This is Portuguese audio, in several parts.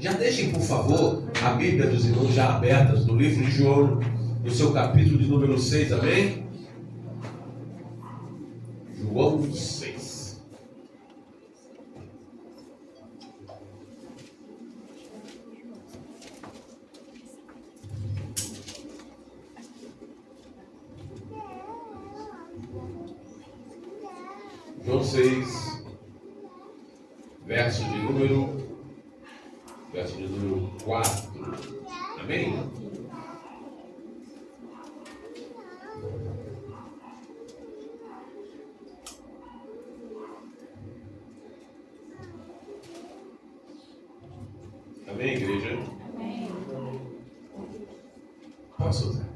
Já deixem, por favor, a Bíblia dos irmãos já abertas no livro de João, no seu capítulo de número 6, amém? João 6. João 6, verso de número 4. Amém? Amém, igreja? Amém. Posso usar?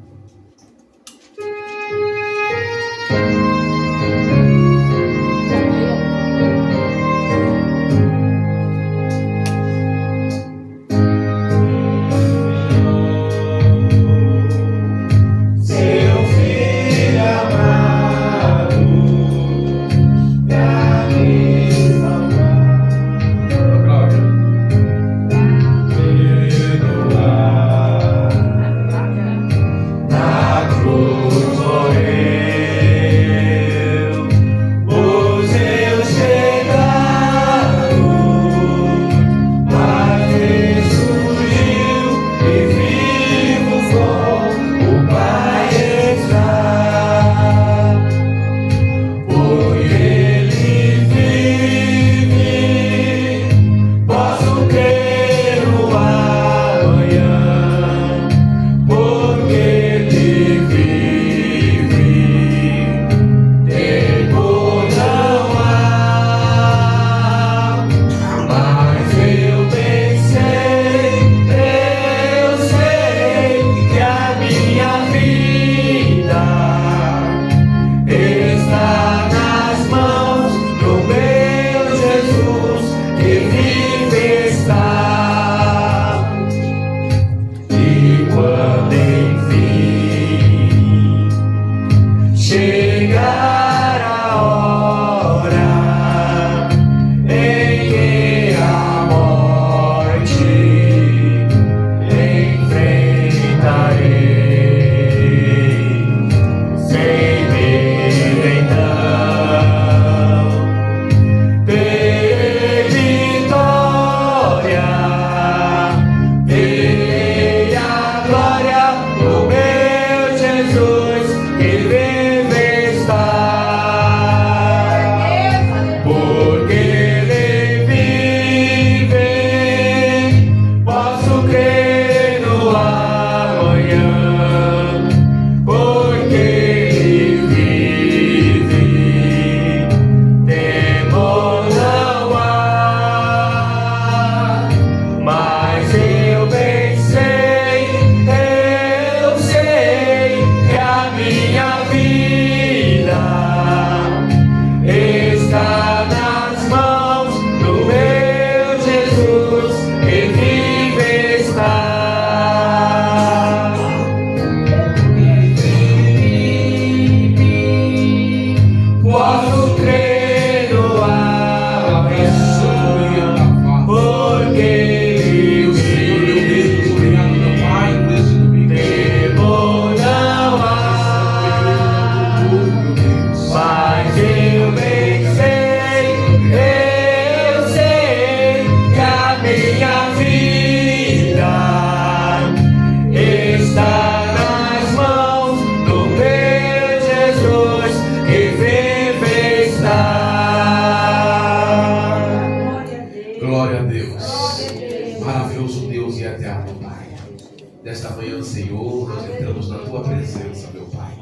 Nesta manhã, Senhor, nós entramos na Tua presença, meu Pai.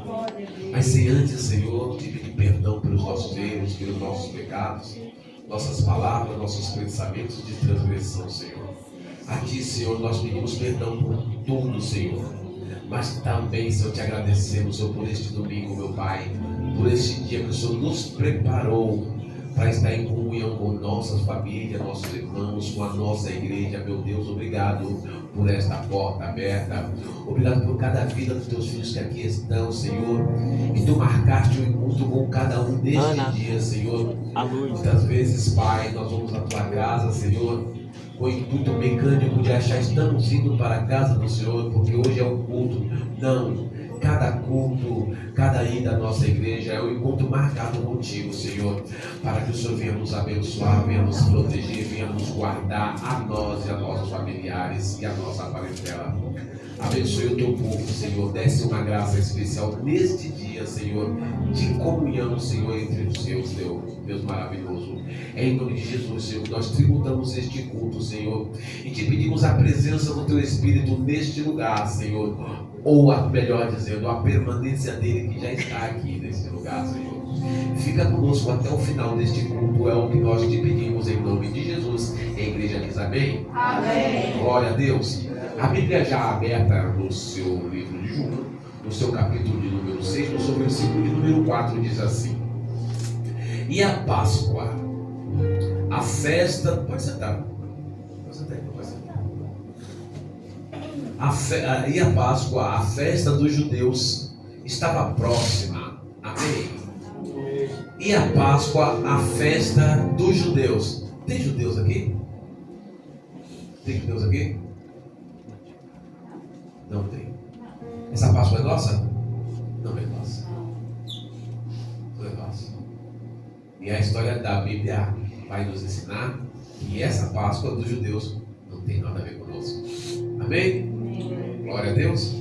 Mas sem antes, Senhor, te pedir perdão pelos nossos erros, pelos nossos pecados, nossas palavras, nossos pensamentos de transgressão, Senhor. A Ti, Senhor, nós pedimos perdão por tudo, Senhor. Mas também, Senhor, te agradecemos, Senhor, por este domingo, meu Pai, por este dia que o Senhor nos preparou para estar em comunhão com nossas famílias, nossos irmãos, com a nossa igreja. Meu Deus, obrigado por esta porta aberta. Obrigado por cada vida dos teus filhos que aqui estão, Senhor. E tu marcaste o encontro com cada um neste dia, Senhor. Muitas vezes, Pai, nós vamos à tua casa, Senhor, com o intuito mecânico de achar estamos indo para a casa do Senhor porque hoje é um culto. Não, cada culto, cada ida à nossa igreja é um encontro marcado contigo, Senhor, para que o Senhor venha nos abençoar, venha nos proteger, venha nos guardar, a nós e a nossos familiares e a nossa parentela. Abençoe o teu povo, Senhor, desce uma graça especial neste dia, Senhor, de comunhão, Senhor, entre os seus, Deus maravilhoso. É em nome de Jesus, Senhor, que nós tributamos este culto, Senhor, e te pedimos a presença do teu Espírito neste lugar, Senhor, ou melhor dizendo, a permanência dele que já está aqui nesse lugar, Senhor. Fica conosco até o final deste culto, é o que nós te pedimos em nome de Jesus. E a igreja diz amém? Amém. Glória a Deus. A Bíblia já aberta no seu livro de João, no seu capítulo de número 6, no seu versículo de número 4, diz assim: e a Páscoa, a festa... Pode sentar. Pode sentar aí, pode sentar. E a Páscoa, a festa dos judeus, estava próxima. Amém? E a Páscoa, a festa dos judeus. Tem judeus aqui? Tem judeus aqui? Não tem. Essa Páscoa é nossa? Não é nossa. Não é nossa. E a história da Bíblia vai nos ensinar que essa Páscoa dos judeus não tem nada a ver conosco. Amém? Glória a Deus.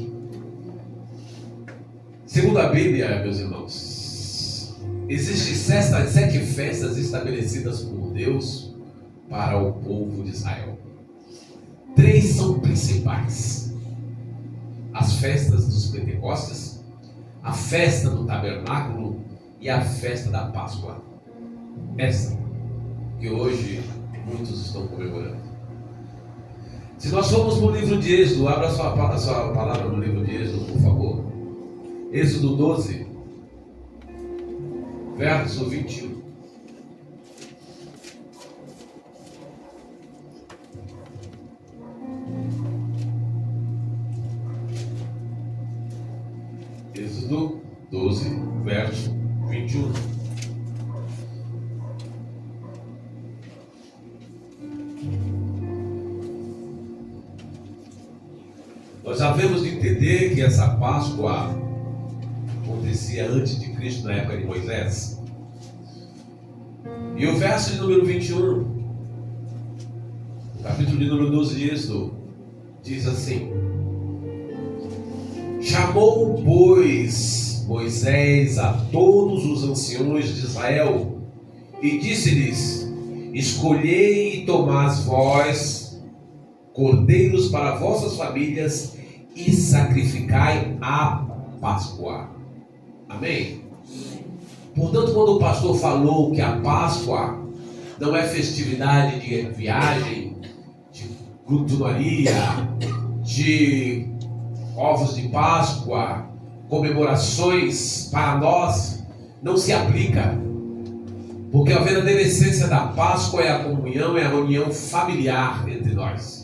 Segundo a Bíblia, meus irmãos, existem 7 festas estabelecidas por Deus para o povo de Israel. 3 são principais: as festas dos Pentecostes, a festa do tabernáculo e a festa da Páscoa. Essa que hoje muitos estão comemorando. Se nós formos no livro de Êxodo, abra a sua palavra no livro de Êxodo, por favor. Êxodo 12, verso 21. Êxodo 12, verso 21. Nós já devemos entender que essa Páscoa acontecia antes de Cristo, na época de Moisés. E o verso de número 21, capítulo de número 12 de Êxodo, diz assim: chamou, pois, Moisés a todos os anciões de Israel e disse-lhes: escolhei e tomás vós cordeiros para vossas famílias e sacrificai a Páscoa. Amém? Portanto, quando o pastor falou que a Páscoa não é festividade de viagem, de glutonaria, de ovos de Páscoa, comemorações para nós, não se aplica. Porque a verdadeira essência da Páscoa é a comunhão, é a união familiar entre nós.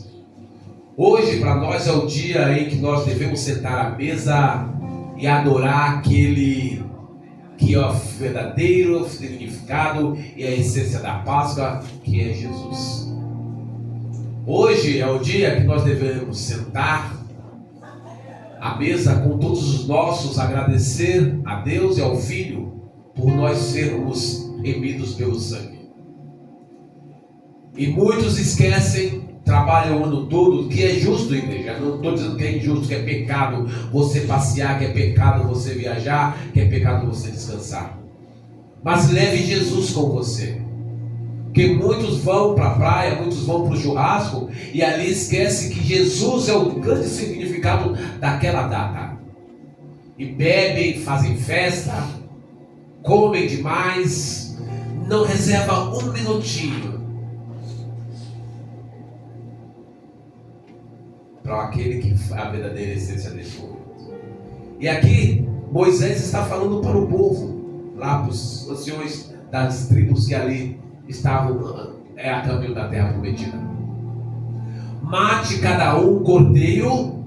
Hoje, para nós, é o dia em que nós devemos sentar à mesa e adorar aquele que é o verdadeiro significado e a essência da Páscoa, que é Jesus. Hoje é o dia que nós devemos sentar à mesa com todos os nossos, agradecer a Deus e ao Filho por nós sermos remidos pelo sangue. E muitos esquecem, trabalham o ano todo, que é justo, igreja. Não estou dizendo que é injusto, que é pecado você passear, que é pecado você viajar, que é pecado você descansar. Mas leve Jesus com você. Porque muitos vão para a praia, muitos vão para o churrasco e ali esquece que Jesus é o grande significado daquela data. E bebem, fazem festa, comem demais, não reserva um minutinho para aquele que é a verdadeira essência desse momento. E aqui Moisés está falando para o povo, lá para os anciões das tribos que ali estavam a caminho da terra prometida. Mate cada um cordeiro,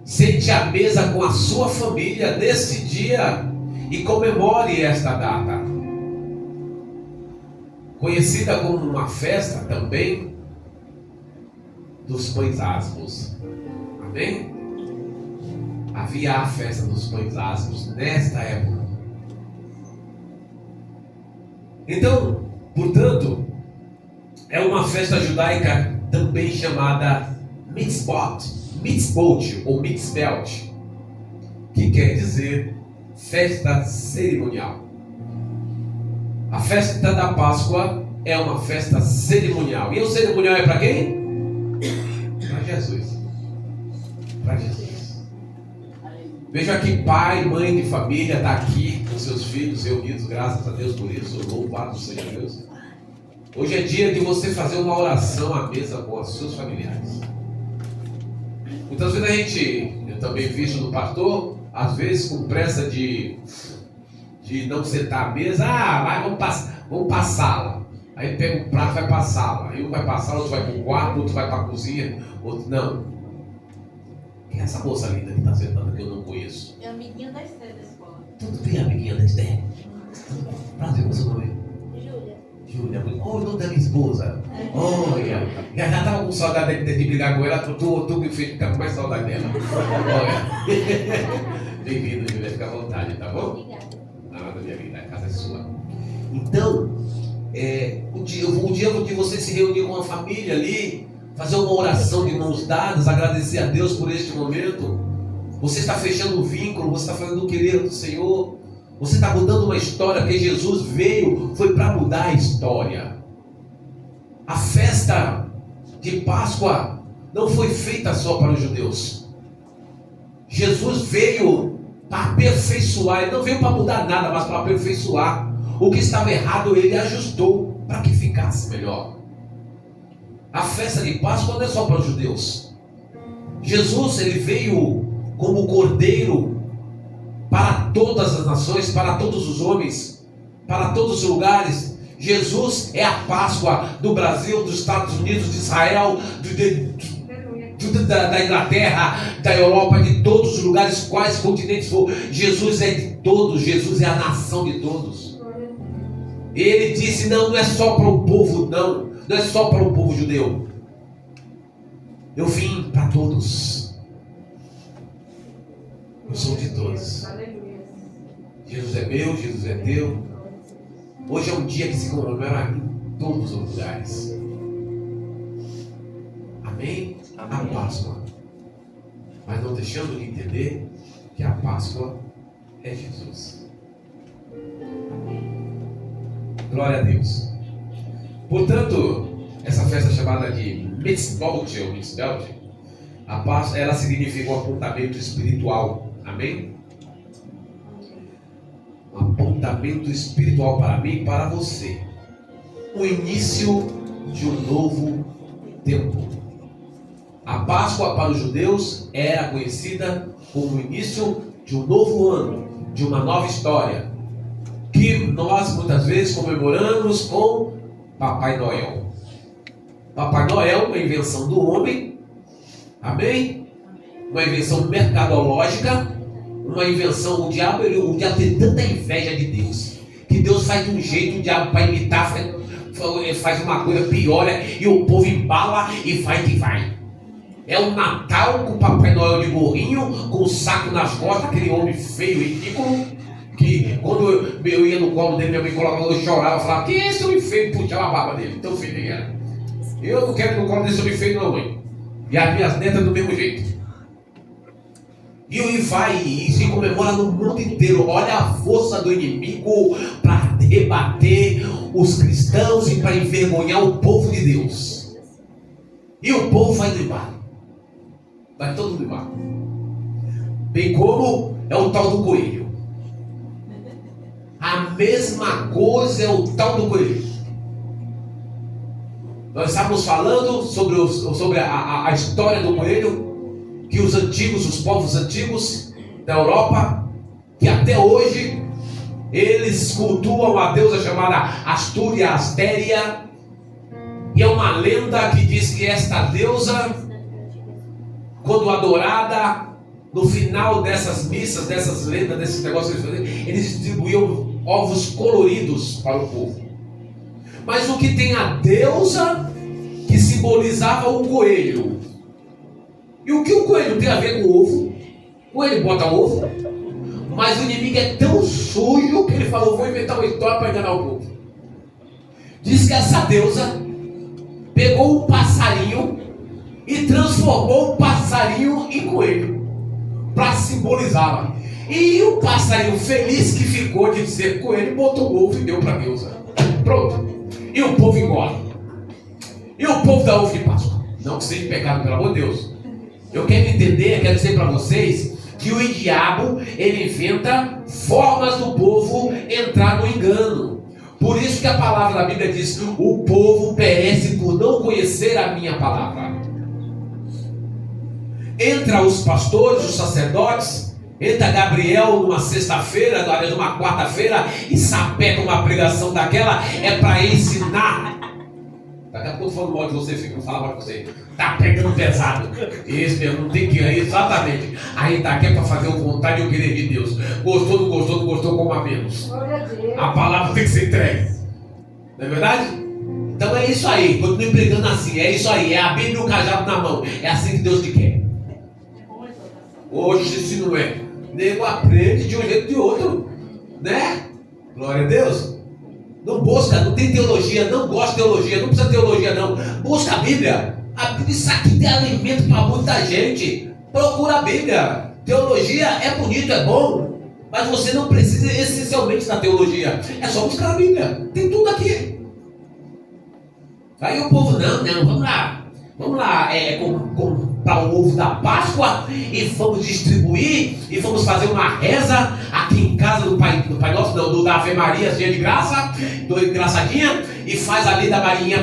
sente à mesa com a sua família nesse dia e comemore esta data, conhecida como uma festa também, dos pães asmos. Amém? Havia a festa dos pães asmos nesta época. Então, portanto, é uma festa judaica também chamada mitzvot ou mitzvot, que quer dizer festa cerimonial. A festa da Páscoa é uma festa cerimonial. E o cerimonial é para quem? Para Jesus. Para Jesus. Veja que pai, mãe de família está aqui com seus filhos reunidos, graças a Deus por isso. Louvado seja Deus. Hoje é dia de você fazer uma oração à mesa com os seus familiares. Muitas vezes eu também visto no pastor, às vezes com pressa de não sentar à mesa. Vamos para a sala. Aí pega um prato e vai para a sala. Aí um vai para a sala, outro vai para o quarto, outro vai para a cozinha, outro não. Quem é essa moça linda que está sentando que eu não conheço? É a amiguinha da Esther da escola. Tudo bem, amiguinha da Esther? Prazer, qual é o seu nome? Júlia. Júlia, o nome da minha esposa. Olha, já estava com saudade de brigar com ela, tu me fez ficar com mais saudade dela. Olha. Bem-vindo, Júlia, fica à vontade, tá bom? Obrigada. Nada, minha vida, a casa é sua. Então, o dia de você se reunir com a família ali, fazer uma oração de mãos dadas, agradecer a Deus por este momento. Você está fechando um vínculo, você está fazendo o querer do Senhor. Você está mudando uma história, porque Jesus foi para mudar a história. A festa de Páscoa não foi feita só para os judeus. Jesus veio para aperfeiçoar, ele não veio para mudar nada, mas para aperfeiçoar. O que estava errado, ele ajustou para que ficasse melhor. A festa de Páscoa não é só para os judeus. Jesus, ele veio como cordeiro para todas as nações, para todos os homens, para todos os lugares. Jesus é a Páscoa do Brasil, dos Estados Unidos, de Israel, da Inglaterra, da Europa, de todos os lugares, quais continentes for. Jesus é de todos, Jesus é a nação de todos. Ele disse, não é só para o povo, não é só para o povo judeu. Eu vim para todos. Eu sou de todos. Jesus é meu, Jesus é teu. Hoje é um dia que se comemora em todos os lugares. Amém? A Páscoa. Mas não deixando de entender que a Páscoa é Jesus. Glória a Deus. Portanto, essa festa chamada de Mitzvot ou Mitzvot, a Páscoa, ela significa um apontamento espiritual. Amém? Um apontamento espiritual para mim e para você. O início de um novo tempo. A Páscoa para os judeus era conhecida como o início de um novo ano, de uma nova história, que nós muitas vezes comemoramos com Papai Noel. Papai Noel é uma invenção do homem, amém? Uma invenção mercadológica, uma invenção, o diabo tem tanta inveja de Deus, que Deus faz de um jeito, o diabo para imitar faz uma coisa pior, e o povo embala e vai que vai. É o Natal com o Papai Noel de gorrinho, com o saco nas costas, aquele homem feio e ridículo, que quando eu ia no colo dele, minha mãe colocava, eu chorava, falava, que esse homem feio, puxava a barba dele, tão feio ele era. Eu não quero ir no colo desse homem feio não, mãe. E as minhas netas do mesmo jeito. E se comemora no mundo inteiro. Olha a força do inimigo para rebater os cristãos e para envergonhar o povo de Deus. E o povo vai no embalo. Vai todo mundo embalo. Bem como é o tal do coelho. A mesma coisa é o tal do coelho. Nós estávamos falando sobre a história do coelho, que os povos antigos da Europa, que até hoje eles cultuam a deusa chamada Astúria, Astéria, e é uma lenda que diz que esta deusa, quando adorada, no final dessas missas, dessas lendas, desses negócios, eles distribuíam ovos coloridos para o povo. Mas o que tem a deusa, que se simbolizava o coelho. E o que o coelho tem a ver com o ovo? O coelho bota ovo, mas o inimigo é tão sujo que ele falou: vou inventar uma história para enganar o povo. Diz que essa deusa pegou um passarinho e transformou o passarinho em coelho, para simbolizá-la. E o passarinho feliz que ficou de ser coelho, botou o ovo e deu para a deusa. Pronto. E o povo engole. E o povo dá ovo de Páscoa. Não que seja pecado, pelo amor de Deus. Eu quero entender, quero dizer para vocês que o diabo, ele inventa formas do povo entrar no engano. Por isso que a palavra da Bíblia diz: o povo perece por não conhecer a minha palavra. Entra os pastores, os sacerdotes, entra Gabriel numa sexta-feira, aliás, numa quarta-feira, e sapeca uma pregação daquela, é para ensinar. Daqui a pouco falando mal de você, filho, não fala mal de você. Tá pegando pesado. Esse mesmo, não tem que ir, exatamente. Aí tá aqui é para fazer o vontade e o querer de Deus. Gostou, não gostou, não gostou, coma menos. A palavra tem que ser entregue. Não é verdade? Então é isso aí, continue pregando assim, é isso aí, é a Bíblia e o cajado na mão. É assim que Deus te quer. Hoje, se não é, nego aprende de um jeito ou de outro, né? Glória a Deus. Não busca, não tem teologia, não gosta de teologia, não precisa de teologia não. Busca a Bíblia. A Bíblia, isso aqui tem alimento para muita gente. Procura a Bíblia. Teologia é bonito, é bom, mas você não precisa essencialmente da teologia. É só buscar a Bíblia. Tem tudo aqui. Aí o povo, não, vamos lá, comprar o ovo da Páscoa e vamos distribuir e vamos fazer uma reza aqui em casa do Pai Nosso, não, da Ave Maria, cheia de graça, do engraçadinha, e faz ali da Marinha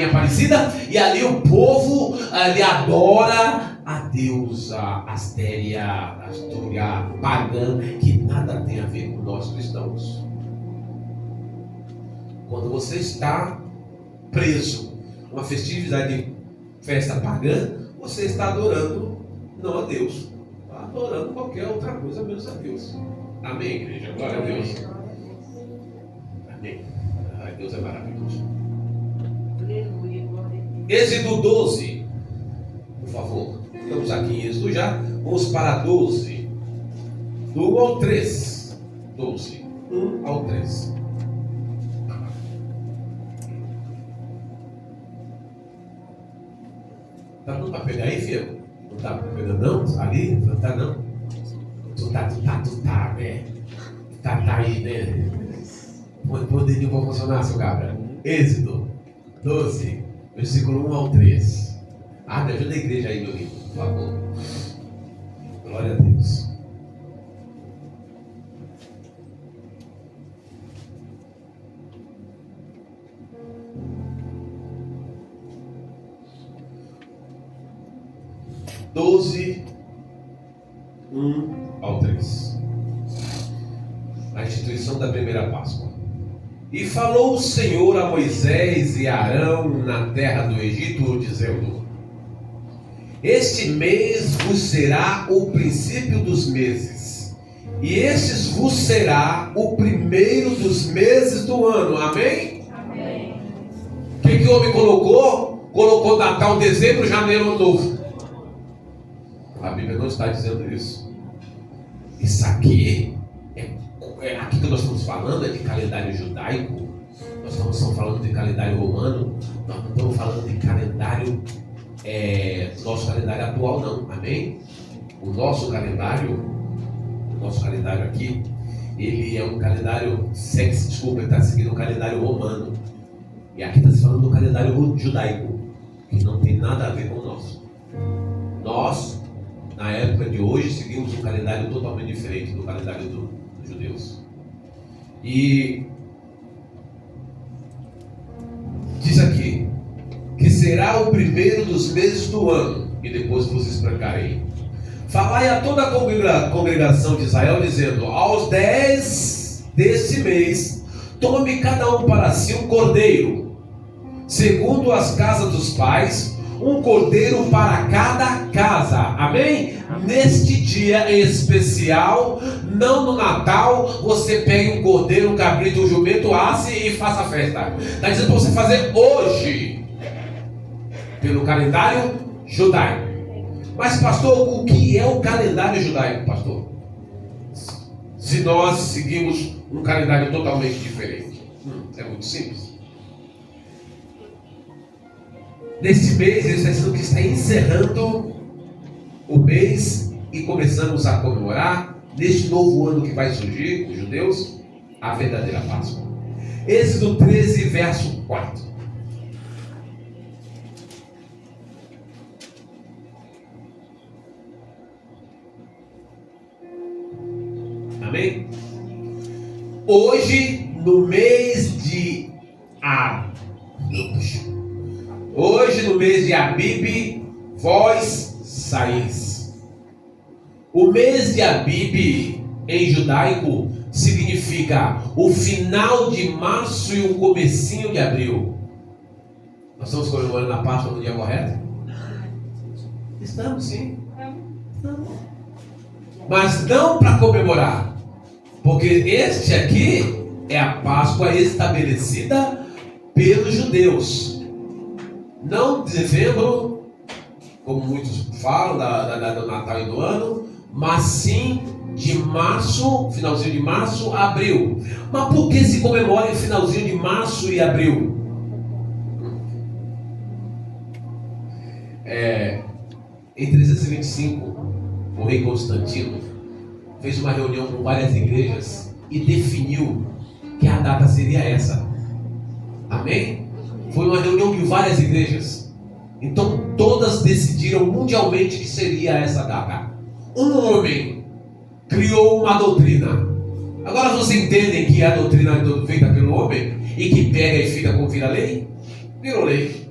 Aparecida, e ali o povo ali adora a deusa Astéria, Astúria, pagã, que nada tem a ver com nós cristãos. Quando você está preso uma festividade de festa pagã, você está adorando não a Deus, está adorando qualquer outra coisa menos a Deus. Amém, igreja? Glória a Deus. Amém. Ai, Deus é maravilhoso. Êxodo 12, por favor. Estamos aqui em Êxodo já. Vamos para 12. Do 1 ao 3. 12. 1 ao 3. Tá dando para pegar aí, filho? Não tá pegando não? Ali? Não tá não? Tu tá, né? Tá aí, né? Põe o dedinho para funcionar, seu cabra. Êxodo 12, versículo 1 ao 3. Me ajuda a igreja aí, meu livro, por favor. Glória a Deus. Doze, 1 ao 3. A instituição da primeira Páscoa. E falou o Senhor a Moisés e a Arão na terra do Egito, dizendo: este mês vos será o princípio dos meses, e estes vos será o primeiro dos meses do ano. Amém? Amém. O que o homem colocou? Colocou Natal, dezembro, janeiro, Ano Novo. A Bíblia não está dizendo isso. Isso aqui aqui que nós estamos falando é de calendário judaico. Nós não estamos falando de calendário romano. Nós não estamos falando de calendário nosso calendário atual, não. Amém? O nosso calendário aqui, ele é um calendário ele está seguindo o calendário romano. E aqui está se falando do calendário judaico, que não tem nada a ver com o nosso. Nós, na época de hoje, seguimos um calendário totalmente diferente do calendário dos judeus. E diz aqui que será o primeiro dos meses do ano, e depois vos explicarei. Falai a toda a congregação de Israel, dizendo: aos 10 deste mês, tome cada um para si um cordeiro, segundo as casas dos pais, um cordeiro para cada casa. Amém? Neste dia em especial, não no Natal, você pegue um cordeiro, um cabrito, um jumento, asse e faça a festa. Está dizendo para você fazer hoje. pelo calendário judaico. Mas, pastor, o que é o calendário judaico, pastor? Se nós seguimos um calendário totalmente diferente. É muito simples. Nesse mês, ele está dizendo que está encerrando o mês e começamos a comemorar, neste novo ano que vai surgir, os judeus, a verdadeira Páscoa. Êxodo 13, verso 4. Amém? Hoje, no mês de Abib, vós saís. O mês de Abib, em judaico, significa o final de março e o comecinho de abril. Nós estamos comemorando a Páscoa no dia correto? Estamos, sim. Estamos. Mas não para comemorar, porque este aqui é a Páscoa estabelecida pelos judeus. Não de dezembro, como muitos falam, do Natal e do ano, mas sim de março, finalzinho de março, abril. Mas por que se comemora em finalzinho de março e abril? Em 325, o rei Constantino fez uma reunião com várias igrejas e definiu que a data seria essa. Amém? Foi uma reunião de várias igrejas. Então todas decidiram mundialmente que seria essa data. Um homem criou uma doutrina. Agora vocês entendem que a doutrina é feita pelo homem e que pega e fica como vira lei? Virou lei.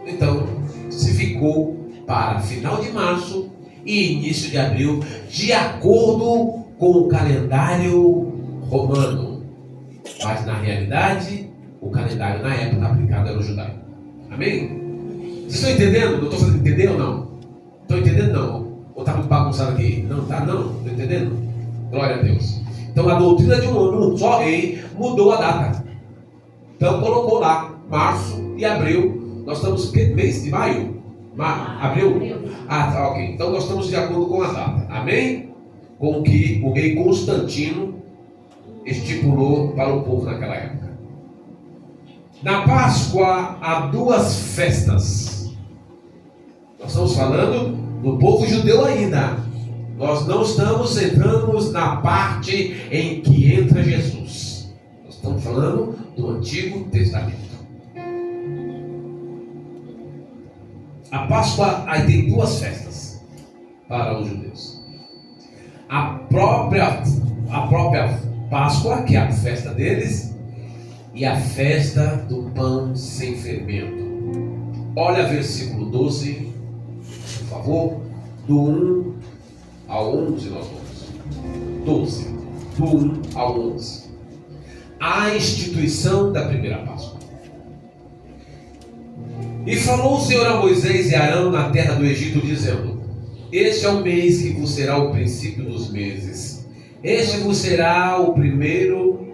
Então se ficou para final de março e início de abril, de acordo com o calendário romano. Mas na realidade, o calendário na época aplicado era o judaico. Amém? Vocês estão entendendo? Eu estou fazendo entender ou não? Estão entendendo não? Ou está muito bagunçado aqui? Não, tá não? Estão entendendo? Glória a Deus. Então a doutrina de um só rei mudou a data. Então colocou lá março e abril. Nós estamos mês de maio? Abril? Ah, tá, ok. Então nós estamos de acordo com a data. Amém? Com o que o rei Constantino estipulou para o povo naquela época. Na Páscoa há duas festas. Nós estamos falando do povo judeu ainda. Nós não entramos na parte em que entra Jesus. Nós estamos falando do Antigo Testamento. A Páscoa aí tem duas festas para os judeus. A própria Páscoa, que é a festa deles, e a festa do pão sem fermento. Olha versículo 12, por favor, do 1 ao 11 nós vamos. 12, do 1 ao 11. A instituição da primeira Páscoa. E falou o Senhor a Moisés e Arão na terra do Egito, dizendo: este é o mês que vos será o princípio dos meses. Este vos será o primeiro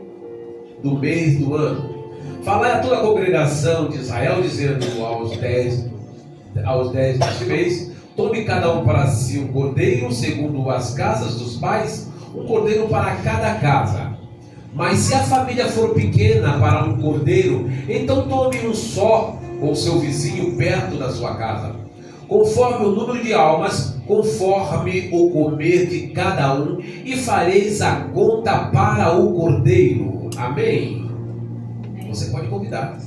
do mês do ano. Falai a toda a congregação de Israel, dizendo aos 10 deste mês: tome cada um para si um cordeiro, segundo as casas dos pais, um cordeiro para cada casa. Mas se a família for pequena para um cordeiro, então tome um só com seu vizinho perto da sua casa, conforme o número de almas, conforme o comer de cada um, e fareis a conta para o cordeiro. Amém? Você pode convidar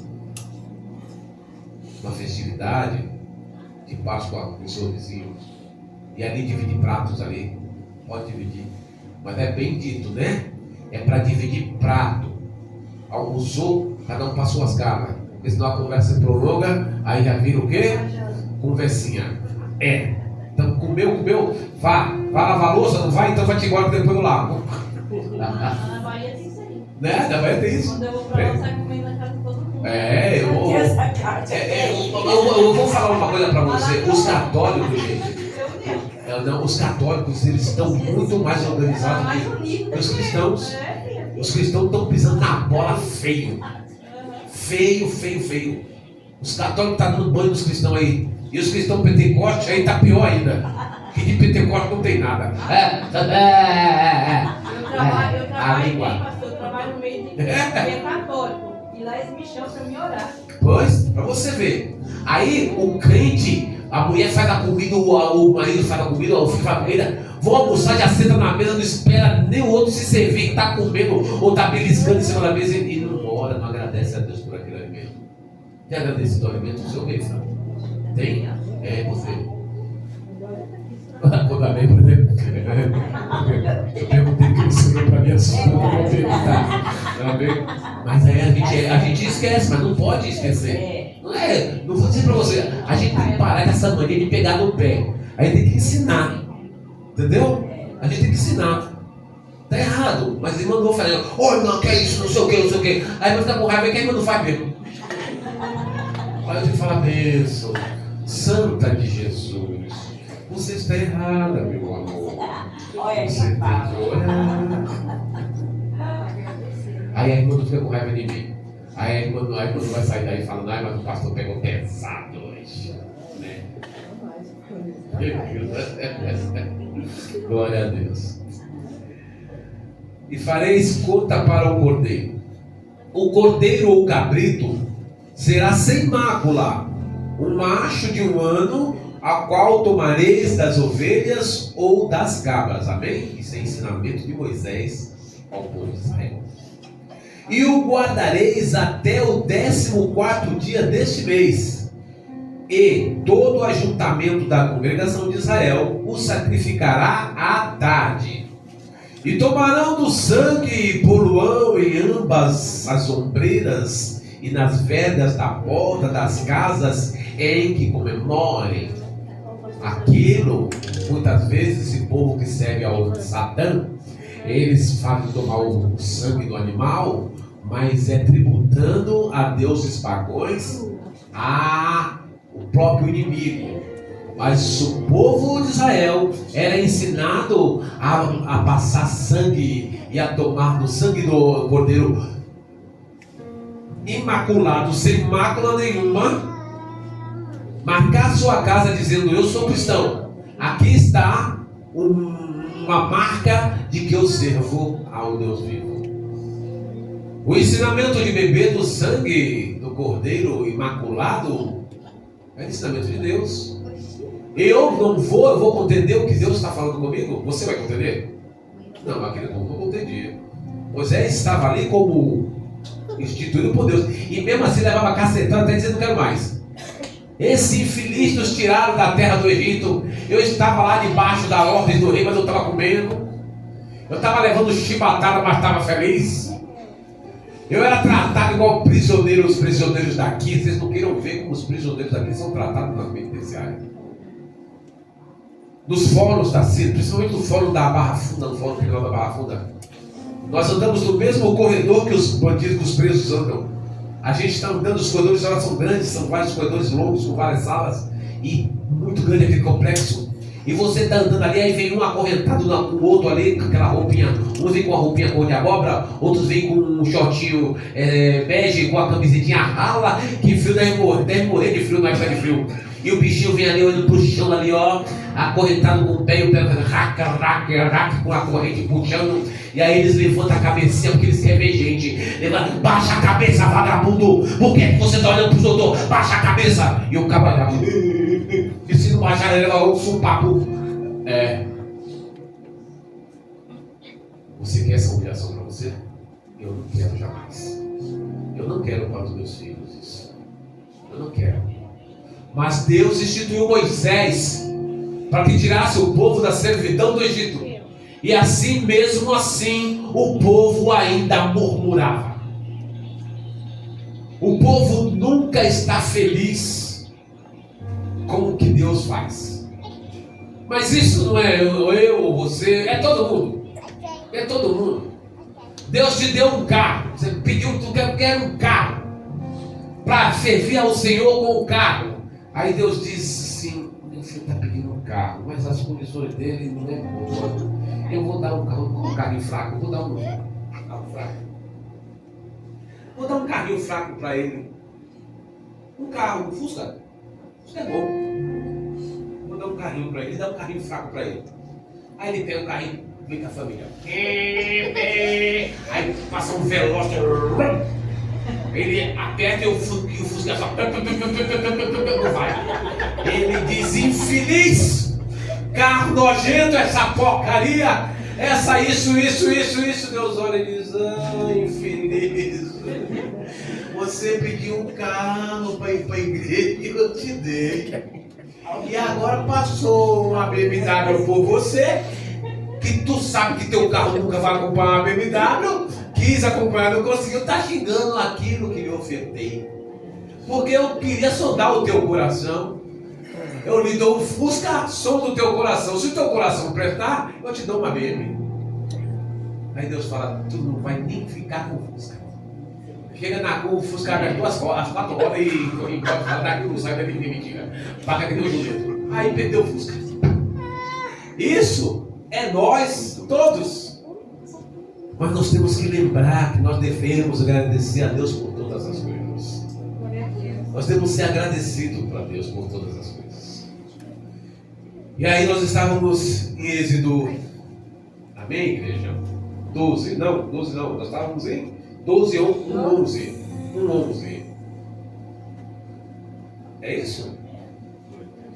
uma festividade de Páscoa com o seu vizinho e ali dividir pratos ali. Pode dividir, mas é bem dito, né? É para dividir prato. Almoçou, cada um passou as garras, porque senão a conversa se prolonga, aí já vira o quê? Conversinha. Então comeu, vá lavar a louça, não vai? Então vai te embora que depois eu lavo. Na Bahia tem isso aí. Né? Na Bahia tem isso. Quando eu vou pra lá, sai comendo na casa de todo mundo. Eu vou falar uma coisa para você. Os católicos, gente, os católicos, eles estão muito mais organizados que os cristãos. Os cristãos estão pisando na bola feio. Feio. Os católicos estão dando banho nos cristãos aí. E os cristãos pentecostes aí tá pior ainda. Que de pentecoste não tem nada. Eu trabalho no meio de igreja católico. E lá eles me chamam para me orar. Pois, pra você ver. Aí o crente, a mulher faz a comida, o marido faz a comida, o filho faz a comida, vão almoçar, já senta na mesa, não espera nem o outro se servir, que tá comendo ou tá beliscando em cima da mesa e não ora, não agradece a Deus por aquele alimento. Tem agradecido o alimento do seu mês, sabe? Tem? É você. Vou dar bem para ele. Eu perguntei o que ele ensinou para mim, assunto, eu vou perguntar. Mas aí a gente esquece, mas não pode esquecer. Não vou dizer para você, a gente tem que parar com essa mania de pegar no pé. A gente tem que ensinar. Entendeu? A gente tem que ensinar. Tá errado, mas ele mandou falar, não, que é isso, não sei o que, não sei o que. Aí vai ficar com raiva, quem não faz mesmo? Aí eu tenho que falar, bênção, Santa de Jesus. Você está errada, meu amor. Você tem que orar. Aí a irmã não fica com raiva de mim. Aí a irmã quando vai sair daí falando, mas o pastor pegou pesado hoje. Né? Glória a Deus. E fareis conta para o cordeiro. O cordeiro ou cabrito será sem mácula, um macho de 1 ano, a qual tomareis das ovelhas ou das cabras. Amém? Isso é ensinamento de Moisés ao povo de Israel. E o guardareis até o 14º dia deste mês. E todo o ajuntamento da congregação de Israel o sacrificará à tarde. E tomarão do sangue e poluão em ambas as ombreiras e nas vergas da porta das casas em que comemorem aquilo. Muitas vezes esse povo que serve ao Satã, eles fazem tomar o sangue do animal, mas é tributando a deuses pagãos o próprio inimigo. Mas o povo de Israel era ensinado a passar sangue e a tomar do sangue do cordeiro imaculado, sem mácula nenhuma, marcar sua casa dizendo: eu sou cristão, aqui está uma marca de que eu servo ao Deus vivo. O ensinamento de beber do sangue do cordeiro imaculado é ensinamento de Deus. Eu vou compreender o que Deus está falando comigo? Você vai compreender? Não, aquele povo não compreendia. Moisés estava ali como instituído por Deus, e mesmo assim levava cacetada até dizendo: não quero mais. Esses infeliz nos tiraram da terra do Egito. Eu estava lá debaixo da ordem do rei, mas eu estava comendo. Eu estava levando chibatada, mas estava feliz. Eu era tratado igual prisioneiro, os prisioneiros daqui. Vocês não queiram ver como os prisioneiros daqui são tratados nas penitenciárias. Nos fóruns da Síria, principalmente no fórum da Barra Funda, no fórum criminal da Barra Funda, nós andamos no mesmo corredor que os bandidos, que os presos andam. A gente está andando, os corredores agora são grandes, são vários corredores longos, com várias salas, e muito grande aquele complexo. E você está andando ali, aí vem um acorrentado com o outro ali, com aquela roupinha. Um vem com a roupinha cor de abóbora, outros vêm com um shortinho bege, com a camisetinha rala, que frio deve morrer de frio na época de frio. E o bichinho vem ali olhando pro chão ali, ó, acorrentado com o pé e o pé raca, com a corrente puxando. E aí eles levantam a cabecinha, porque eles querem ver gente. Levanta, baixa a cabeça, vagabundo. Por que você está olhando pro doutor? Baixa a cabeça. E o camarada, e se não baixar, ele vai um papo. Você quer essa humilhação para você? Eu não quero jamais. Eu não quero para os meus filhos isso. Eu não quero. Mas Deus instituiu Moisés para que tirasse o povo da servidão do Egito. E assim, mesmo assim, o povo ainda murmurava. O povo nunca está feliz com o que Deus faz. Mas isso não é eu ou você, é todo mundo. É todo mundo. Deus te deu um carro. Você pediu, tu quer um carro para servir ao Senhor com o carro. Aí Deus diz assim: meu filho está pedindo um carro, mas as condições dele não é boa. Eu vou dar um carrinho fraco, vou dar um carro fraco. Vou dar um carrinho fraco para ele. um carro, um Fusca. Fusca é bom. Vou dar um carrinho para ele, dá um carrinho fraco para ele. Aí ele pega o carrinho, vem com a família. Aí passa um veloz. Ele aperta e o Fusca só não vai. Ele diz: infeliz, carro nojento, essa porcaria, essa isso. Deus olha e diz: infeliz, você pediu um carro para ir para a igreja e eu te dei. E agora passou uma BMW por você, que tu sabe que teu carro nunca vai acompanhar uma BMW, quis acompanhar, não conseguiu, tá xingando aquilo que lhe ofertei. Porque eu queria sondar o teu coração. Eu lhe dou um Fusca, sonda o teu coração. Se o teu coração prestar, eu te dou uma BMW. Aí Deus fala: tu não vai nem ficar com o Fusca. Chega na rua, o Fusca abre as 4 horas e fala: daqui não sai da mentira. Paga que nem o Julieta. Aí perdeu o Fusca. Isso é nós todos. Mas nós temos que lembrar que nós devemos agradecer a Deus por todas as coisas. Nós temos que ser agradecidos para Deus por todas as coisas. E aí nós estávamos em Êxodo, amém, igreja? 12 não, nós estávamos em 12, 11. É isso?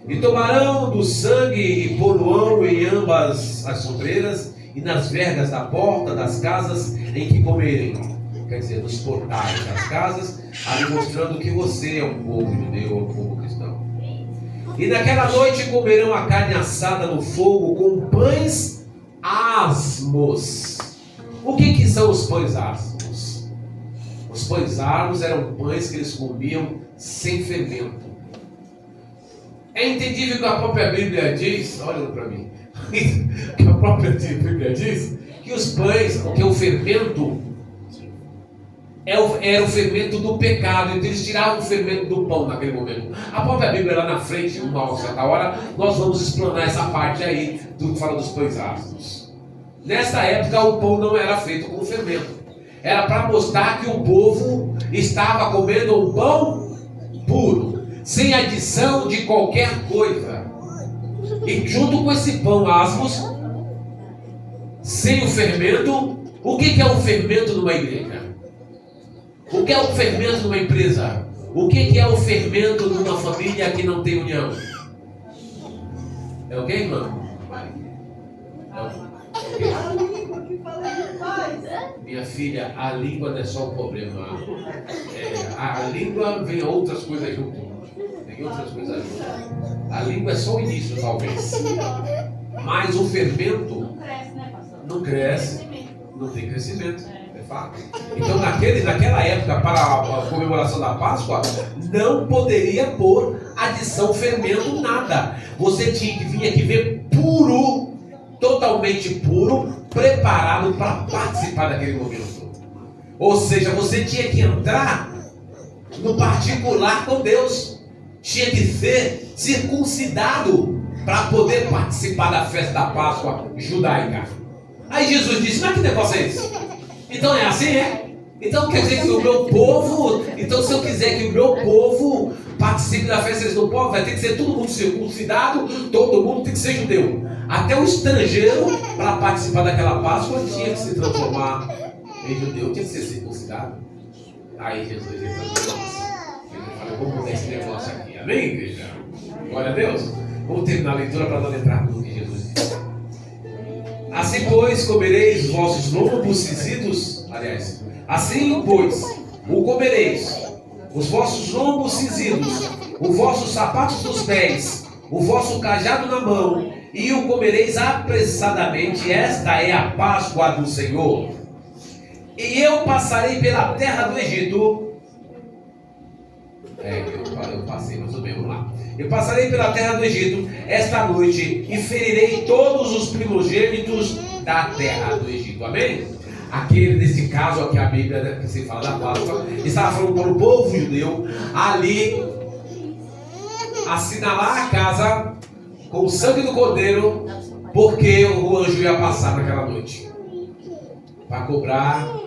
E tomarão do sangue e poluão em ambas as sombreiras e nas vergas da porta das casas em que comerem. Quer dizer, nos portais das casas, ali mostrando que você é um povo judeu, um povo cristão. E naquela noite comerão a carne assada no fogo com pães asmos. O que são os pães asmos? Os pães asmos eram pães que eles comiam sem fermento. É entendível que a própria Bíblia diz, olha para mim, que a própria Bíblia diz que os pães, que o fermento era o fermento do pecado, então eles tiravam o fermento do pão naquele momento. A própria Bíblia lá na frente, uma certa hora, nós vamos explanar essa parte aí do que fala dos pães asmos. Nesta época o pão não era feito com fermento, era para mostrar que o povo estava comendo um pão puro, sem adição de qualquer coisa. E junto com esse pão asmos, sem o fermento, o que é o fermento numa igreja? O que é o fermento numa empresa? O que é o fermento numa família que não tem união? É o que, irmão? Minha filha, a língua não é só um problema. A língua vem outras coisas junto. Tem outras coisas junto. A língua é só o início, talvez. Mas o fermento não cresce, não tem crescimento. É fato. Então, naquela época, para a comemoração da Páscoa, não poderia pôr adição fermento, nada. Você tinha que vir aqui ver puro, totalmente puro, preparado para participar daquele momento. Ou seja, você tinha que entrar no particular com Deus. Tinha que ser circuncidado para poder participar da festa da Páscoa judaica. Aí Jesus disse: mas que negócio é esse? Então é assim, é? Então quer dizer que o meu povo, então se eu quiser que o meu povo participe da festa, eles não podem, vai ter que ser todo mundo circuncidado, todo mundo tem que ser judeu. Até o estrangeiro, para participar daquela Páscoa, tinha que se transformar em judeu, tinha que ser circuncidado. Aí Jesus disse: vamos mudar esse negócio aqui, amém, igreja? Glória a Deus. Vamos terminar a leitura para não entrar no que Jesus disse. Assim, pois, comereis os vossos lombos cinzidos, assim, pois, o comereis, os vossos lombos cinzidos, os vossos sapatos nos pés, o vosso cajado na mão, e o comereis apressadamente. Esta é a Páscoa do Senhor. E eu passarei pela terra do Egito. Eu passei, mas tudo bem, vamos lá. Eu passarei pela terra do Egito esta noite e ferirei todos os primogênitos da terra do Egito. Amém? Nesse caso aqui, a Bíblia, que se fala da Páscoa, estava falando para o povo judeu ali assinalar a casa com o sangue do cordeiro, porque o anjo ia passar naquela noite para cobrar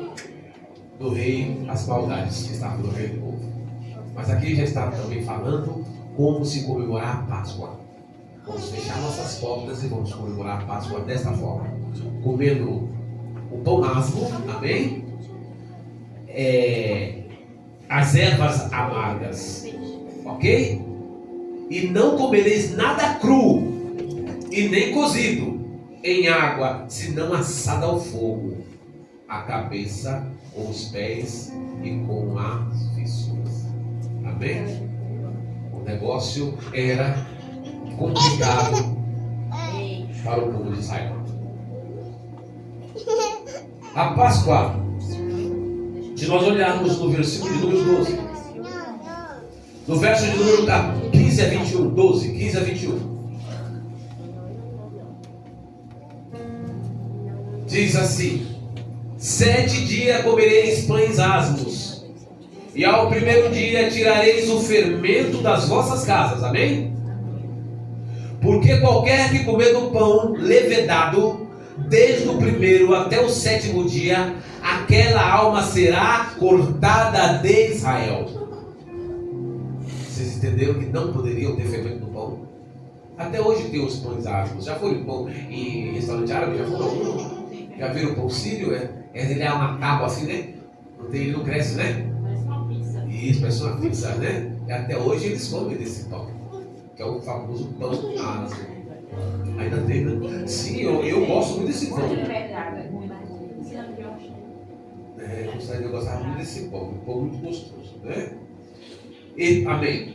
do rei as maldades que estavam no rei do povo. Mas aqui já está também falando como se comemorar a Páscoa. Vamos fechar nossas portas e vamos comemorar a Páscoa desta forma: comendo o pão asmo, amém? As ervas amargas, ok? E não comereis nada cru e nem cozido em água, senão assado ao fogo, a cabeça com os pés e com as fissuras. Amém? O negócio era complicado para o povo de Israel. A Páscoa, se nós olharmos no versículo de número 12, no verso de número 15 a 21, 12, 15 a 21, diz assim: 7 dias comereis pães asmos, e ao primeiro dia tirareis o fermento das vossas casas, amém? Porque qualquer que comer do pão levedado, desde o primeiro até o 7º dia, aquela alma será cortada de Israel. Vocês entenderam que não poderiam ter fermento no pão? Até hoje tem os pães asmos. Já foi pão em restaurante árabe? Já foram? Já viram o pão sírio? Ele é uma tábua assim, né? Ele não cresce, né? Parece uma pizza. Isso, parece uma pizza, né? E até hoje eles comem desse pão, que é o famoso pão asmo. Ainda tem, né? Sim, eu gosto muito desse pão. Eu gostava muito desse pão, um pão muito gostoso, né? Amém.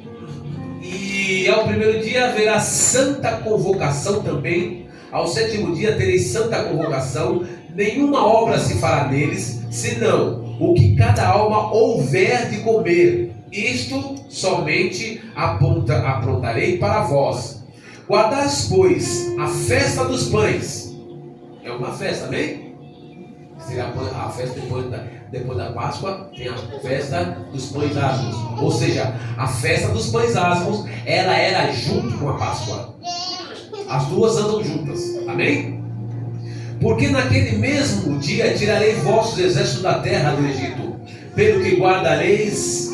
E ao primeiro dia haverá santa convocação também. Ao 7º dia tereis santa convocação. Nenhuma obra se fará neles, senão o que cada alma houver de comer. Isto somente aprontarei para vós. Guardais, pois, a festa dos pães. É uma festa, amém? Será a festa depois da Páscoa, tem a festa dos pães asmos. Ou seja, a festa dos pães asmos, ela era junto com a Páscoa. As duas andam juntas, amém? Porque naquele mesmo dia tirarei vossos exércitos da terra do Egito, pelo que guardareis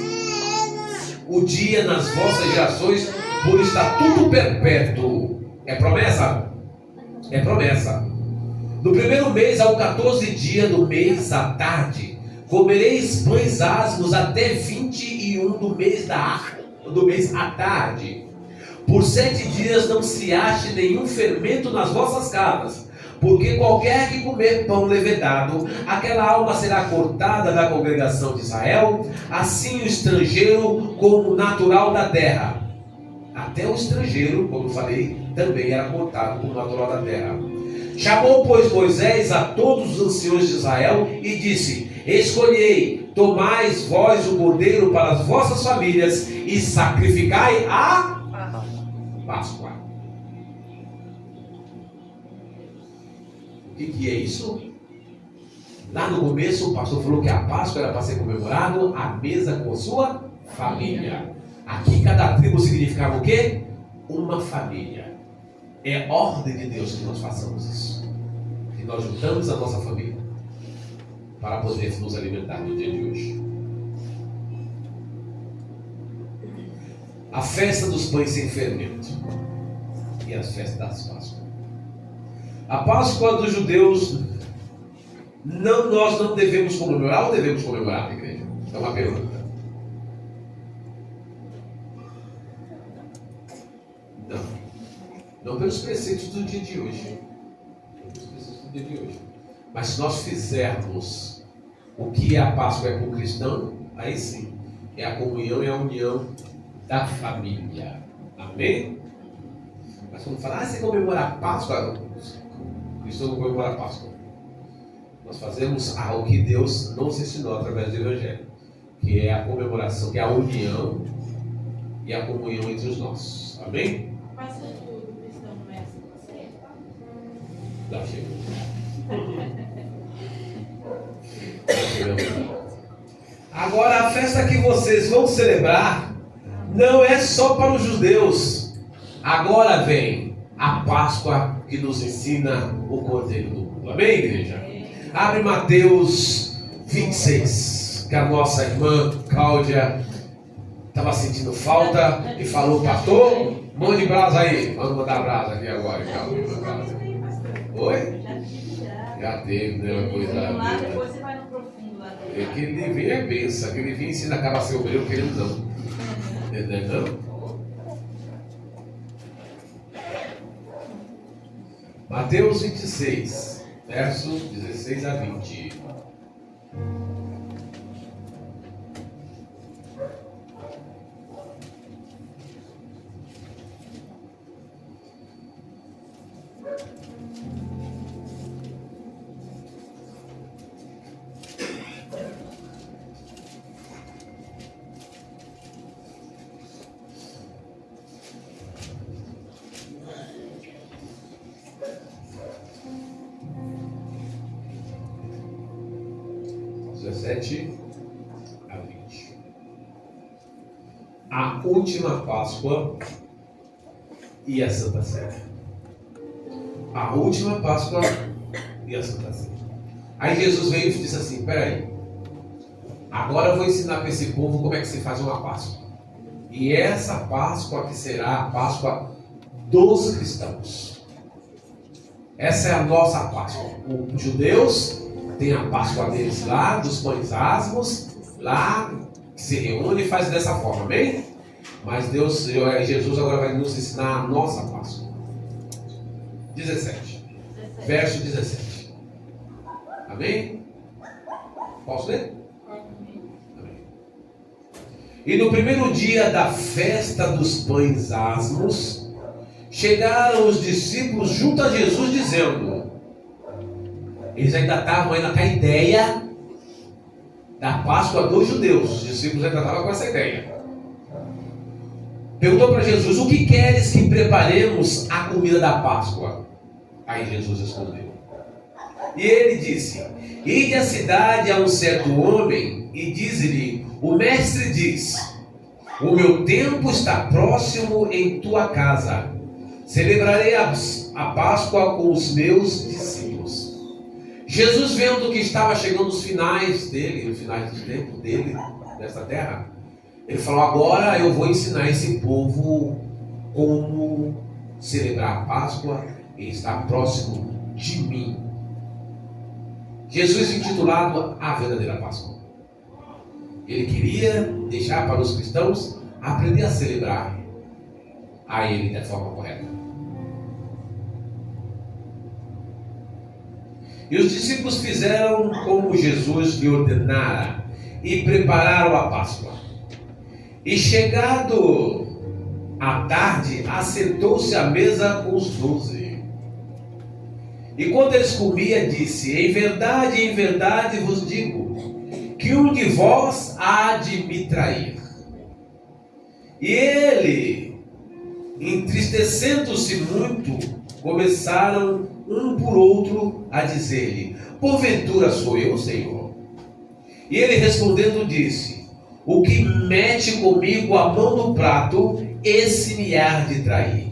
o dia nas vossas gerações, por estatuto perpétuo. É promessa? É promessa. No primeiro mês, ao 14 dia do mês, à tarde, comereis pães asmos até 21 do mês à tarde. Por 7 dias não se ache nenhum fermento nas vossas casas, porque qualquer que comer pão levedado, aquela alma será cortada da congregação de Israel, assim o estrangeiro como o natural da terra. Até o estrangeiro, como eu falei, também era cortado como natural da terra. Chamou, pois, Moisés a todos os anciões de Israel e disse: escolhei, tomais vós o cordeiro para as vossas famílias e sacrificai a Páscoa. O que é isso? Lá no começo o pastor falou que a Páscoa era para ser comemorado à mesa com sua família. Aqui cada tribo significava o quê? Uma família. É ordem de Deus que nós façamos isso. Que nós juntamos a nossa família para poder nos alimentar no dia de hoje. A festa dos pães sem fermento e as festas das Páscoas. A Páscoa dos judeus nós não devemos comemorar ou devemos comemorar, igreja? É uma pergunta. Não pelos preceitos do dia de hoje. Mas se nós fizermos o que a Páscoa é para o cristão, aí sim, é a comunhão e a união da família. Amém? Mas quando falar, você comemora a Páscoa, o cristão não comemora a Páscoa. Nós fazemos o que Deus nos ensinou através do Evangelho, que é a comemoração, que é a união e a comunhão entre os nossos. Amém? Mas o cristão não é assim, você? Já chegou. Agora a festa que vocês vão celebrar não é só para os judeus. Agora vem a Páscoa que nos ensina o Cordeiro do mundo. Amém, igreja? Abre Mateus 26, que a nossa irmã Cláudia estava sentindo falta e falou, pastor, mande brasa aí. Vamos mandar brasa aqui agora. Oi? Já teve, né? Uma coisa. Lá depois você vai no profundo lá. Aquele vinho é benção, aquele vinho ensina a cara a ser obreiro, querendo não. Entendeu? Mateus 26, versos 16 a 20. A 20. A última Páscoa e a Santa Ceia. A última Páscoa e a Santa Ceia. Aí Jesus veio e disse assim, peraí, agora eu vou ensinar para esse povo como é que se faz uma Páscoa. E essa Páscoa que será a Páscoa dos cristãos. Essa é a nossa Páscoa. Os judeus tem a Páscoa deles lá, dos pães asmos, lá, que se reúne e faz dessa forma, amém? Mas Jesus agora vai nos ensinar a nossa Páscoa. 17. Verso 17. Amém? Posso ler? Amém. E no primeiro dia da festa dos pães asmos, chegaram os discípulos junto a Jesus, dizendo... Eles ainda estavam com a ideia da Páscoa dos judeus. Os discípulos ainda estavam com essa ideia. Perguntou para Jesus, o que queres que preparemos a comida da Páscoa? Aí Jesus respondeu. E ele disse, ide à cidade a um certo homem e diz-lhe, o mestre diz, o meu tempo está próximo em tua casa. Celebrarei a Páscoa com os meus discípulos. Jesus, vendo que estava chegando os finais dele, os finais do tempo dele, desta terra, ele falou, agora eu vou ensinar esse povo como celebrar a Páscoa e estar próximo de mim. Jesus intitulado a verdadeira Páscoa. Ele queria deixar para os cristãos aprender a celebrar a ele da forma correta. E os discípulos fizeram como Jesus lhe ordenara e prepararam a Páscoa. E chegado à tarde, assentou-se à mesa com os 12. E quando eles comiam, disse, em verdade vos digo, que um de vós há de me trair. E ele, entristecendo-se muito, começaram um por outro a dizer-lhe, porventura sou eu, Senhor? E ele respondendo disse, o que mete comigo a mão no prato, esse me há de trair.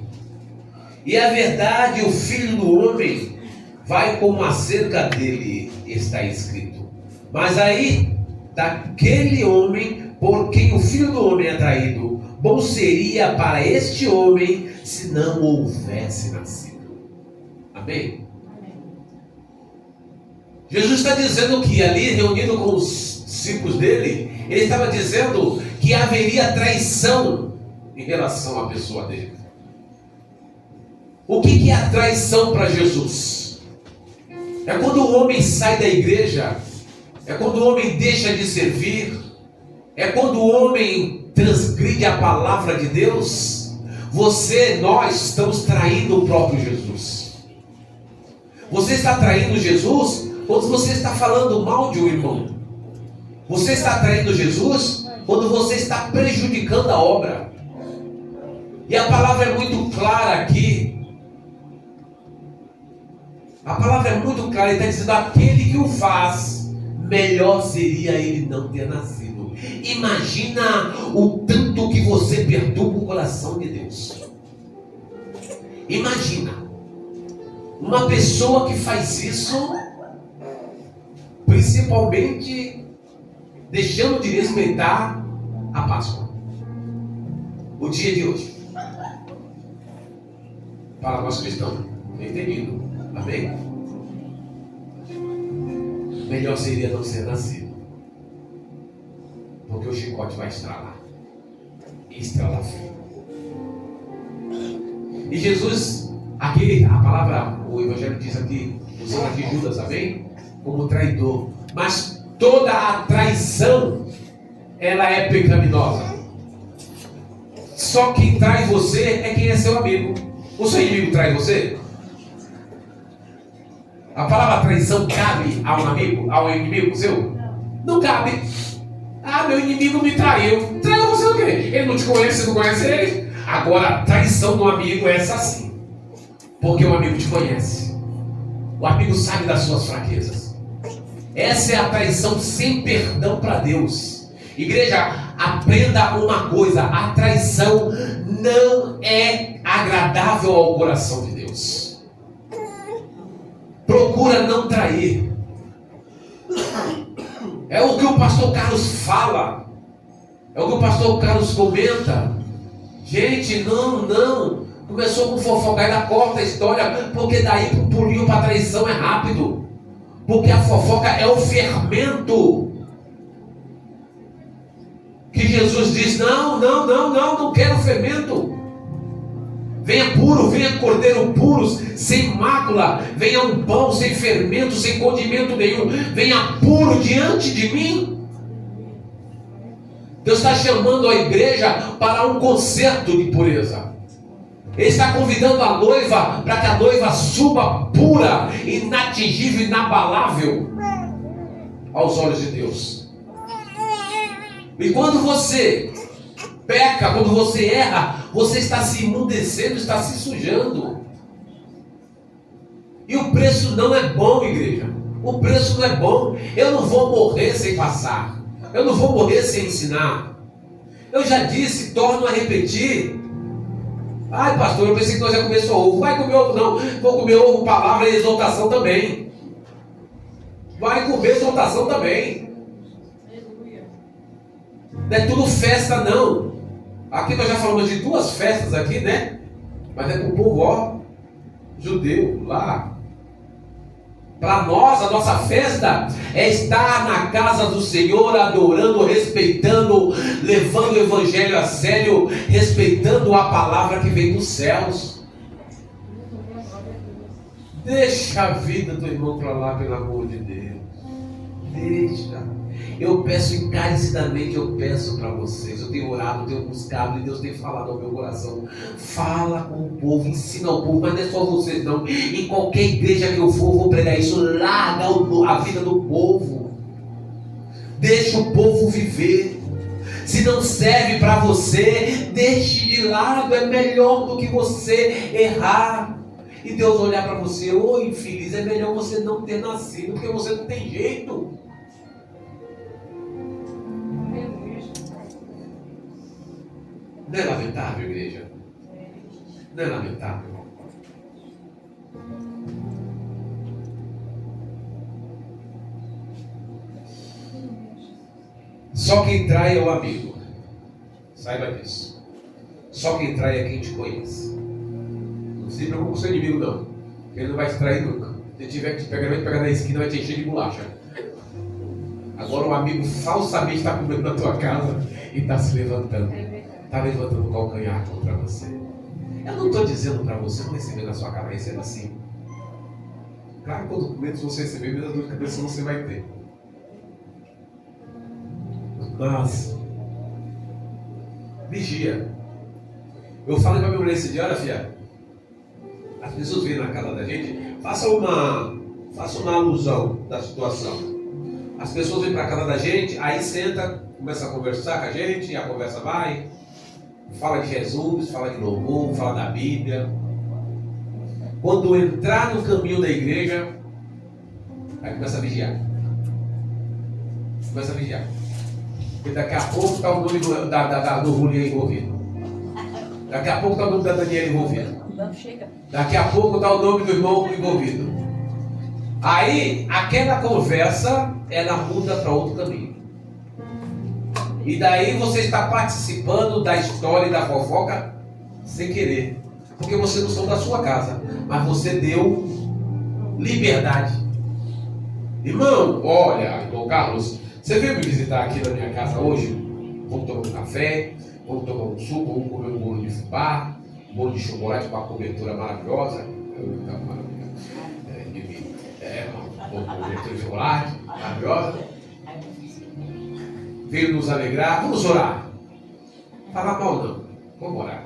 E a verdade, o Filho do Homem vai como acerca dele está escrito. Mas aí, daquele homem por quem o Filho do Homem é traído, bom seria para este homem se não houvesse nascido. Amém? Jesus está dizendo que ali, reunido com os discípulos dele, ele estava dizendo que haveria traição em relação à pessoa dele. O que é a traição para Jesus? É quando o homem sai da igreja, é quando o homem deixa de servir, é quando o homem transgride a palavra de Deus. Nós estamos traindo o próprio Jesus. Você está traindo Jesus quando você está falando mal de um irmão. Você está traindo Jesus quando você está prejudicando a obra. E a palavra é muito clara aqui. A palavra é muito clara, ele está dizendo, aquele que o faz, melhor seria ele não ter nascido. Imagina o tanto que você perturba o coração de Deus. Imagina uma pessoa que faz isso, principalmente deixando de respeitar a Páscoa. O dia de hoje, para nós cristãos, entendido. Amém? Melhor seria não ser nascido, porque o chicote vai estralar. E estralar firme. E Jesus, aqui, a palavra, o Evangelho diz aqui, usando aqui Judas, amém? Como traidor. Mas toda a traição, ela é pecaminosa. Só quem trai você é quem é seu amigo. O seu inimigo trai você? A palavra traição cabe a um amigo, a um inimigo seu? Não cabe. Ah, meu inimigo me traiu. Traiu você o quê? Ele não te conhece, você não conhece ele? Agora, a traição do amigo é essa sim. Porque o amigo te conhece. O amigo sabe das suas fraquezas. Essa é a traição sem perdão para Deus. Igreja, aprenda uma coisa: a traição não é agradável ao coração de Deus. Procura não trair. É o que o pastor Carlos fala. É o que o pastor Carlos comenta. Gente, não. Começou com fofoca, ainda corta a história, porque daí pro pulinho para traição é rápido. Porque a fofoca é o fermento. Que Jesus diz: não quero fermento. Venha puro, venha cordeiro puros, sem mácula. Venha um pão sem fermento, sem condimento nenhum. Venha puro diante de mim. Deus está chamando a igreja para um concerto de pureza. Ele está convidando a noiva para que a noiva suba pura, inatingível, inabalável aos olhos de Deus. E quando você peca, quando você erra, você está se imundecendo, está se sujando. E o preço não é bom, igreja. O preço não é bom. Eu não vou morrer sem passar. Eu não vou morrer sem ensinar. Eu já disse, torno a repetir. Ai, pastor, eu pensei que nós ia comer só ovo. Vai comer ovo não. Vou comer ovo, palavra e exaltação também. Vai comer exaltação também. Não é tudo festa não. Aqui nós já falamos de 2 festas aqui, né? Mas é para o povo, judeu, lá. Para nós, a nossa festa é estar na casa do Senhor, adorando, respeitando, levando o Evangelho a sério, respeitando a palavra que vem dos céus. Deixa a vida do irmão para lá, pelo amor de Deus. Deixa. Eu peço encarecidamente, eu peço para vocês. Eu tenho orado, tenho buscado e Deus tem falado ao meu coração. Fala com o povo, ensina ao povo, mas não é só vocês não. Em qualquer igreja que eu for, eu vou pregar isso. Larga a vida do povo. Deixa o povo viver. Se não serve para você, deixe de lado. É melhor do que você errar e Deus olhar para você: ô infeliz, é melhor você não ter nascido, porque você não tem jeito. Não é lamentável, igreja? Não é lamentável? Só quem trai é o amigo. Saiba disso. Só quem trai é quem te conhece. Não se preocupe com o seu inimigo, não. Ele não vai te trair nunca. Se tiver que te pegar, vai te pegar na esquina, vai te encher de bolacha. Agora o amigo falsamente está comendo na tua casa e está se levantando. Está levantando o calcanhar contra você. Eu não estou dizendo para você não receber na sua cara, receba assim. Claro, quanto menos você receber, menos dor de cabeça você vai ter. Mas vigia. Eu falei para minha mulher esse dia: olha, filha, as pessoas vêm na casa da gente, faça uma alusão da situação. As pessoas vêm para a casa da gente, aí senta, começa a conversar com a gente, e a conversa vai. Fala de Jesus, fala de louvor, fala da Bíblia. Quando entrar no caminho da igreja, aí começa a vigiar. Começa a vigiar. Porque daqui a pouco está o nome do Julião envolvido. Daqui a pouco está o nome da Daniela envolvido. Daqui a pouco está o nome do irmão envolvido. Aí, aquela conversa, ela muda para outro caminho. E daí você está participando da história e da fofoca sem querer. Porque você não são da sua casa, mas você deu liberdade. Irmão, olha, irmão Carlos, você veio me visitar aqui na minha casa hoje? Vamos tomar um café, vamos tomar um suco, vamos comer um bolo de fubá, um bolo de chocolate com uma cobertura maravilhosa. Uma cobertura de chocolate maravilhosa. Veio nos alegrar, vamos orar. Fala mal não, vamos orar.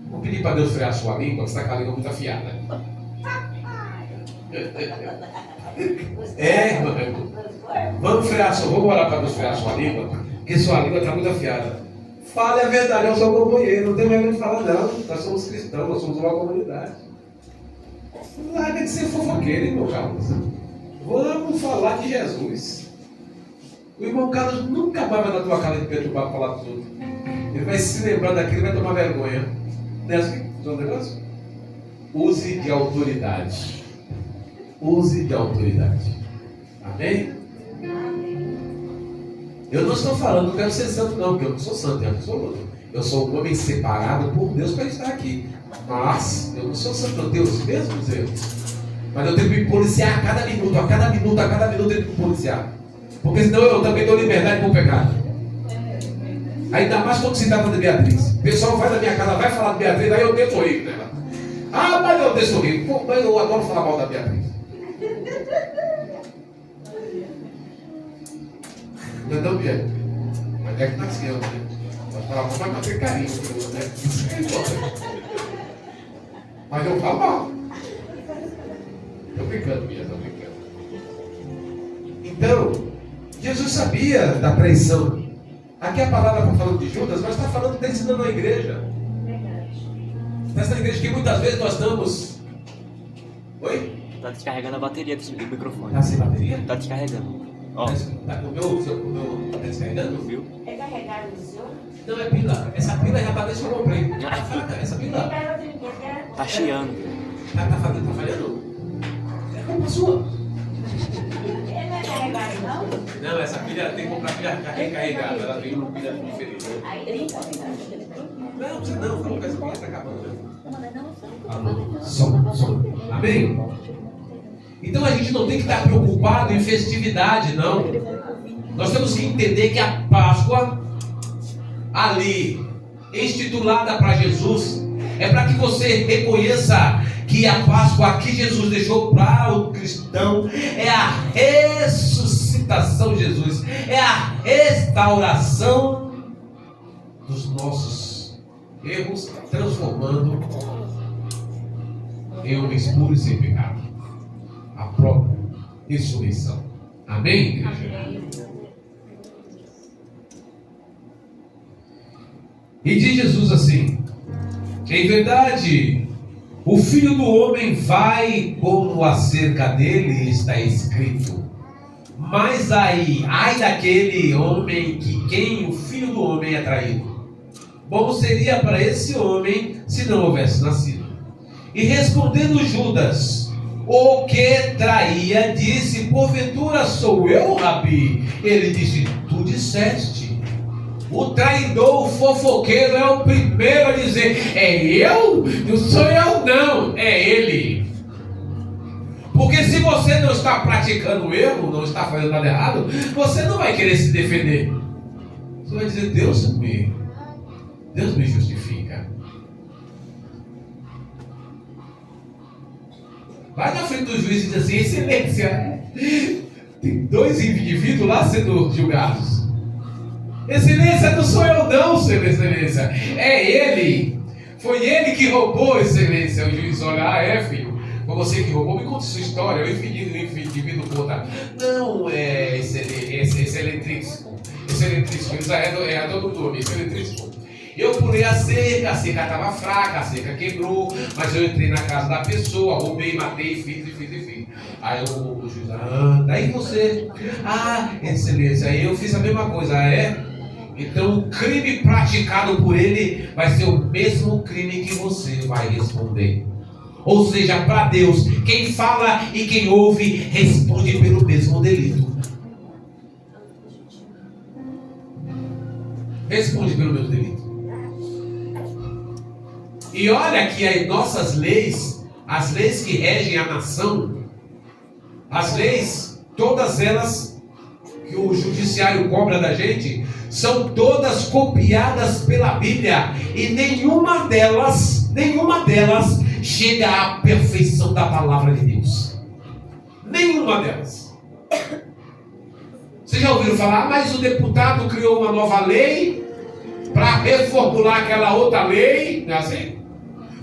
Vou pedir para Deus frear a sua língua, que está com a língua muito afiada. Mano. Vamos orar para Deus frear a sua língua, porque sua língua está muito afiada. Fale a verdade ao seu companheiro, não tem vergonha de falar não. Nós somos cristãos, nós somos uma comunidade. Larga de ser fofoqueiro, irmão Carlos. Vamos falar de Jesus. O irmão Carlos nunca mais vai na tua casa de perturbar para falar dos outros. Ele vai se lembrar daquilo e vai tomar vergonha. Não é assim? Não é um negócio? Use de autoridade. Use de autoridade. Amém? Eu não estou falando, não quero ser santo não, porque eu não sou santo, eu não sou outro. Eu sou um homem separado por Deus para estar aqui. Mas eu não sou santo, eu tenho os mesmos erros. Mas eu tenho que me policiar a cada minuto eu tenho que me policiar. Porque senão eu também dou liberdade para o pecado. Ainda mais quando se trata de Beatriz. O pessoal vai na minha casa, vai falar de Beatriz, aí eu tento rir nela. Ah, mas eu deixo rir. Pô, mas eu adoro falar mal da Beatriz. Não, Bia. Mas é que nasceu, né? Vai falar mal, mas tem carinho, né? Mas eu falo mal. Estou brincando, Bia, estou brincando. Então, Jesus sabia da traição. Aqui a palavra está falando de Judas, mas está falando, está ensinando a igreja. Nessa igreja que muitas vezes nós estamos. Oi? Tá descarregando a bateria do microfone. Está sem bateria? Tá descarregando. Ó. O meu está descarregando? Viu? É carregado no seu? Não, é pila. Essa pila é rapaz que eu comprei. Tá fraca, essa pila. Tá chiando. Tá falhando? É culpa sua. Ele não é carregado, não? Não, essa pilha tem que comprar pilha recarregada. Ela tem uma pilha diferente. Aí 30, Não, precisa não. Fala com essa pilha, está acabando. Alô, som. Amém? Então a gente não tem que estar preocupado em festividade, não. Nós temos que entender que a Páscoa, ali, instituída para Jesus, é para que você reconheça que a Páscoa que Jesus deixou para o cristão é a ressuscitação de Jesus, é a restauração dos nossos erros, transformando em homens puros e sem pecado. A própria ressurreição. Amém, igreja? E diz Jesus assim: em verdade, o Filho do Homem vai como acerca dele está escrito. Mas ai daquele homem que quem o Filho do Homem é traído. Bom seria para esse homem se não houvesse nascido. E respondendo Judas, o que traía, disse: porventura sou eu, Rabi? Ele disse: tu disseste. O traidor, o fofoqueiro é o primeiro a dizer: é eu? Não sou eu não, é ele. Porque se você não está praticando o erro, não está fazendo nada errado, você não vai querer se defender. Você vai dizer: Deus me justifica. Vai na frente do juiz e diz assim: excelência, tem 2 indivíduos lá sendo julgados. Excelência, não sou eu não, seu excelência, é ele. Foi ele que roubou, excelência. O juiz olha: filho, foi você que roubou, me conta sua história. O indivíduo conta: não, é excelentríssimo, isso é todo nome, excelentríssimo. Eu pulei a cerca estava fraca, a cerca quebrou, mas eu entrei na casa da pessoa, roubei, matei, fiz. Aí o juiz: daí você, excelência, aí eu fiz a mesma coisa, Então o crime praticado por ele vai ser o mesmo crime que você vai responder. Ou seja, para Deus, quem fala e quem ouve responde pelo mesmo delito. Responde pelo meu delito. E olha que as nossas leis, as leis que regem a nação, as leis, todas elas que o judiciário cobra da gente, são todas copiadas pela Bíblia. E nenhuma delas chega à perfeição da palavra de Deus. Nenhuma delas. Vocês já ouviram falar, mas o deputado criou uma nova lei para reformular aquela outra lei, não é assim?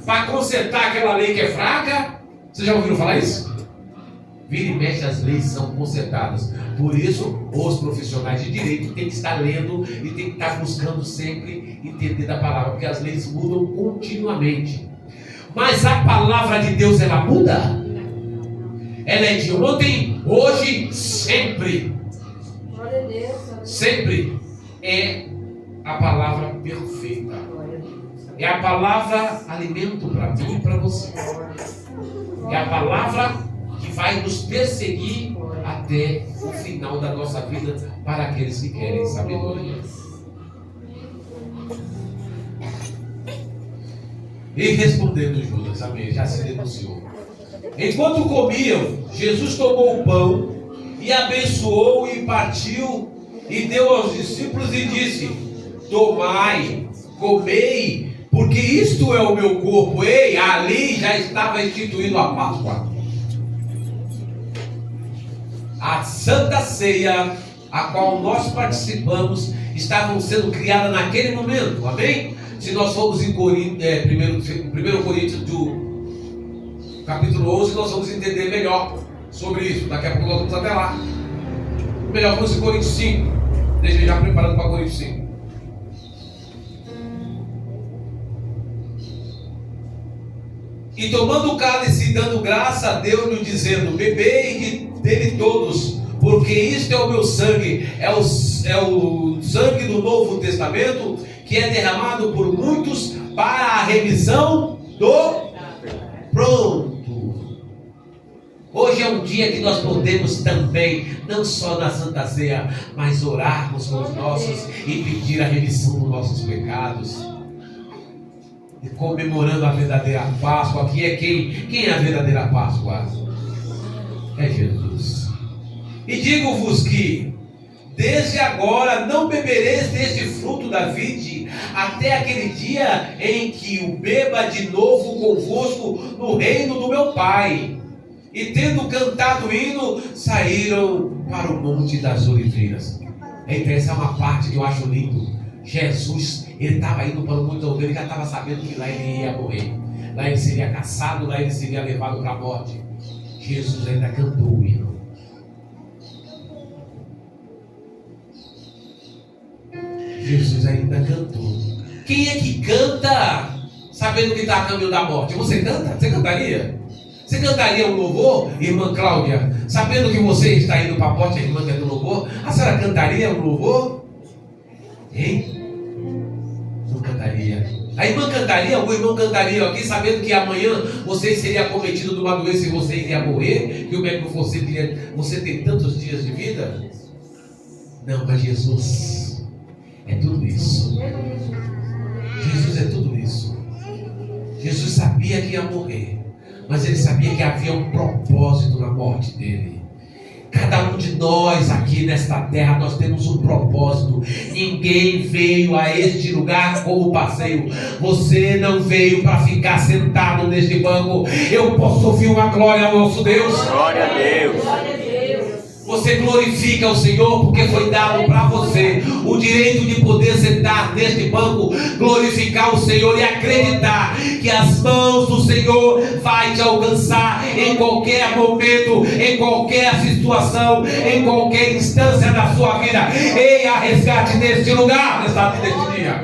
Para consertar aquela lei que é fraca. Vocês já ouviram falar isso? Vira e mexe, as leis são consertadas. Por isso, os profissionais de direito têm que estar lendo e têm que estar buscando sempre entender da palavra, porque as leis mudam continuamente. Mas a palavra de Deus, ela muda? Ela é de ontem, hoje, sempre. Sempre é a palavra perfeita. É a palavra alimento para mim e para você. É a palavra que vai nos perseguir até o final da nossa vida para aqueles que querem sabedoria. E respondendo Judas, amém, já se denunciou. Enquanto comiam, Jesus tomou o pão e abençoou e partiu e deu aos discípulos e disse: tomai, comei, porque isto é o meu corpo. Ei, ali já estava instituído a Páscoa. A Santa Ceia, a qual nós participamos, estavam sendo criada naquele momento, amém? Se nós formos em 1 Coríntios do capítulo 11, nós vamos entender melhor sobre isso. Daqui a pouco nós vamos até lá. Melhor, vamos em Coríntios 5. Deixa eu já preparando para Coríntios 5. E tomando o cálice e dando graça a Deus, lhe dizendo: bebei dele todos, porque isto é o meu sangue, é o sangue do Novo Testamento, que é derramado por muitos para a remissão do... Pronto. Hoje é um dia que nós podemos também, não só na Santa Ceia, mas orarmos com os nossos e pedir a remissão dos nossos pecados. E comemorando a verdadeira Páscoa, que é quem é a verdadeira Páscoa? É Jesus. E digo-vos que desde agora não bebereis deste fruto da vide, até aquele dia em que o beba de novo convosco no reino do meu Pai. E tendo cantado o hino, saíram para o Monte das Oliveiras. Então essa é uma parte que eu acho lindo. Jesus, ele estava indo para o Monte das Oliveiras, ele já estava sabendo que lá ele ia morrer. Lá ele seria caçado, lá ele seria levado para a morte. Jesus ainda cantou o hino. Jesus ainda cantou. Quem é que canta sabendo que está a caminho da morte? Você canta? Você cantaria? Você cantaria um louvor, irmã Cláudia, sabendo que você está indo para a morte, a irmã que é do louvor? A senhora cantaria um louvor? Hein? Não cantaria. A irmã cantaria, o irmão cantaria aqui, sabendo que amanhã você seria acometido de uma doença e você iria morrer, que o médico você tem tantos dias de vida? Não, mas Jesus é tudo isso. Jesus é tudo isso. Jesus sabia que ia morrer, mas ele sabia que havia um propósito na morte dele. Cada um de nós aqui nesta terra, nós temos um propósito. Ninguém veio a este lugar como passeio. Você não veio para ficar sentado neste banco. Eu posso ouvir uma glória ao nosso Deus? Glória a Deus. Você glorifica o Senhor porque foi dado para você o direito de poder sentar neste banco, glorificar o Senhor e acreditar que as mãos do Senhor vai te alcançar em qualquer momento, em qualquer situação, em qualquer instância da sua vida. Ei, há resgate neste lugar, neste dia.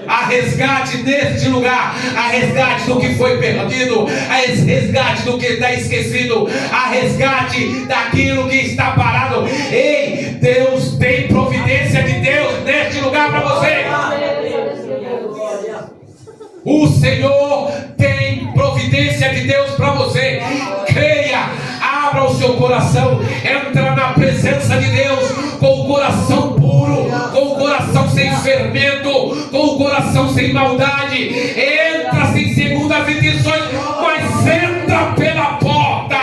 Há resgate neste lugar, há resgate do que foi perdido, há resgate do que está esquecido, há resgate daquilo que está parado. Ei, Deus tem providência de Deus neste lugar para você. O Senhor tem providência de Deus para você. Creia, abra o seu coração, entra na presença de Deus com o coração puro, com o coração sem fermento, com o coração sem maldade. Entra sem segundas intenções, mas entra pela porta.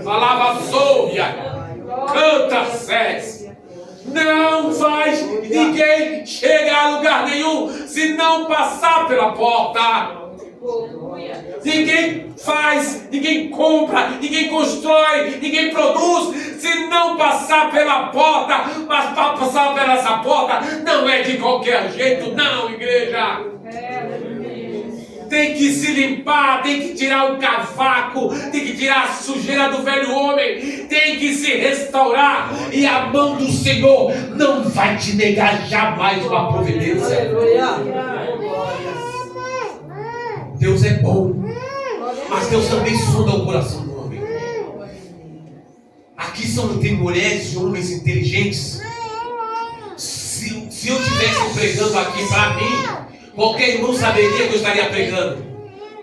Falava Sônia, canta Cés. Não vai ninguém chegar a lugar nenhum se não passar pela porta. Ninguém faz, ninguém compra, ninguém constrói, ninguém produz se não passar pela porta. Mas para passar por essa porta não é de qualquer jeito, não, igreja. Tem que se limpar, tem que tirar o cavaco, tem que tirar a sujeira do velho homem, tem que se restaurar. E a mão do Senhor não vai te negar jamais uma providência. Deus é bom, mas Deus também sonda o coração do homem. Aqui tem mulheres e homens inteligentes. Se eu estivesse pregando aqui para mim, qualquer irmão saberia que eu estaria pregando.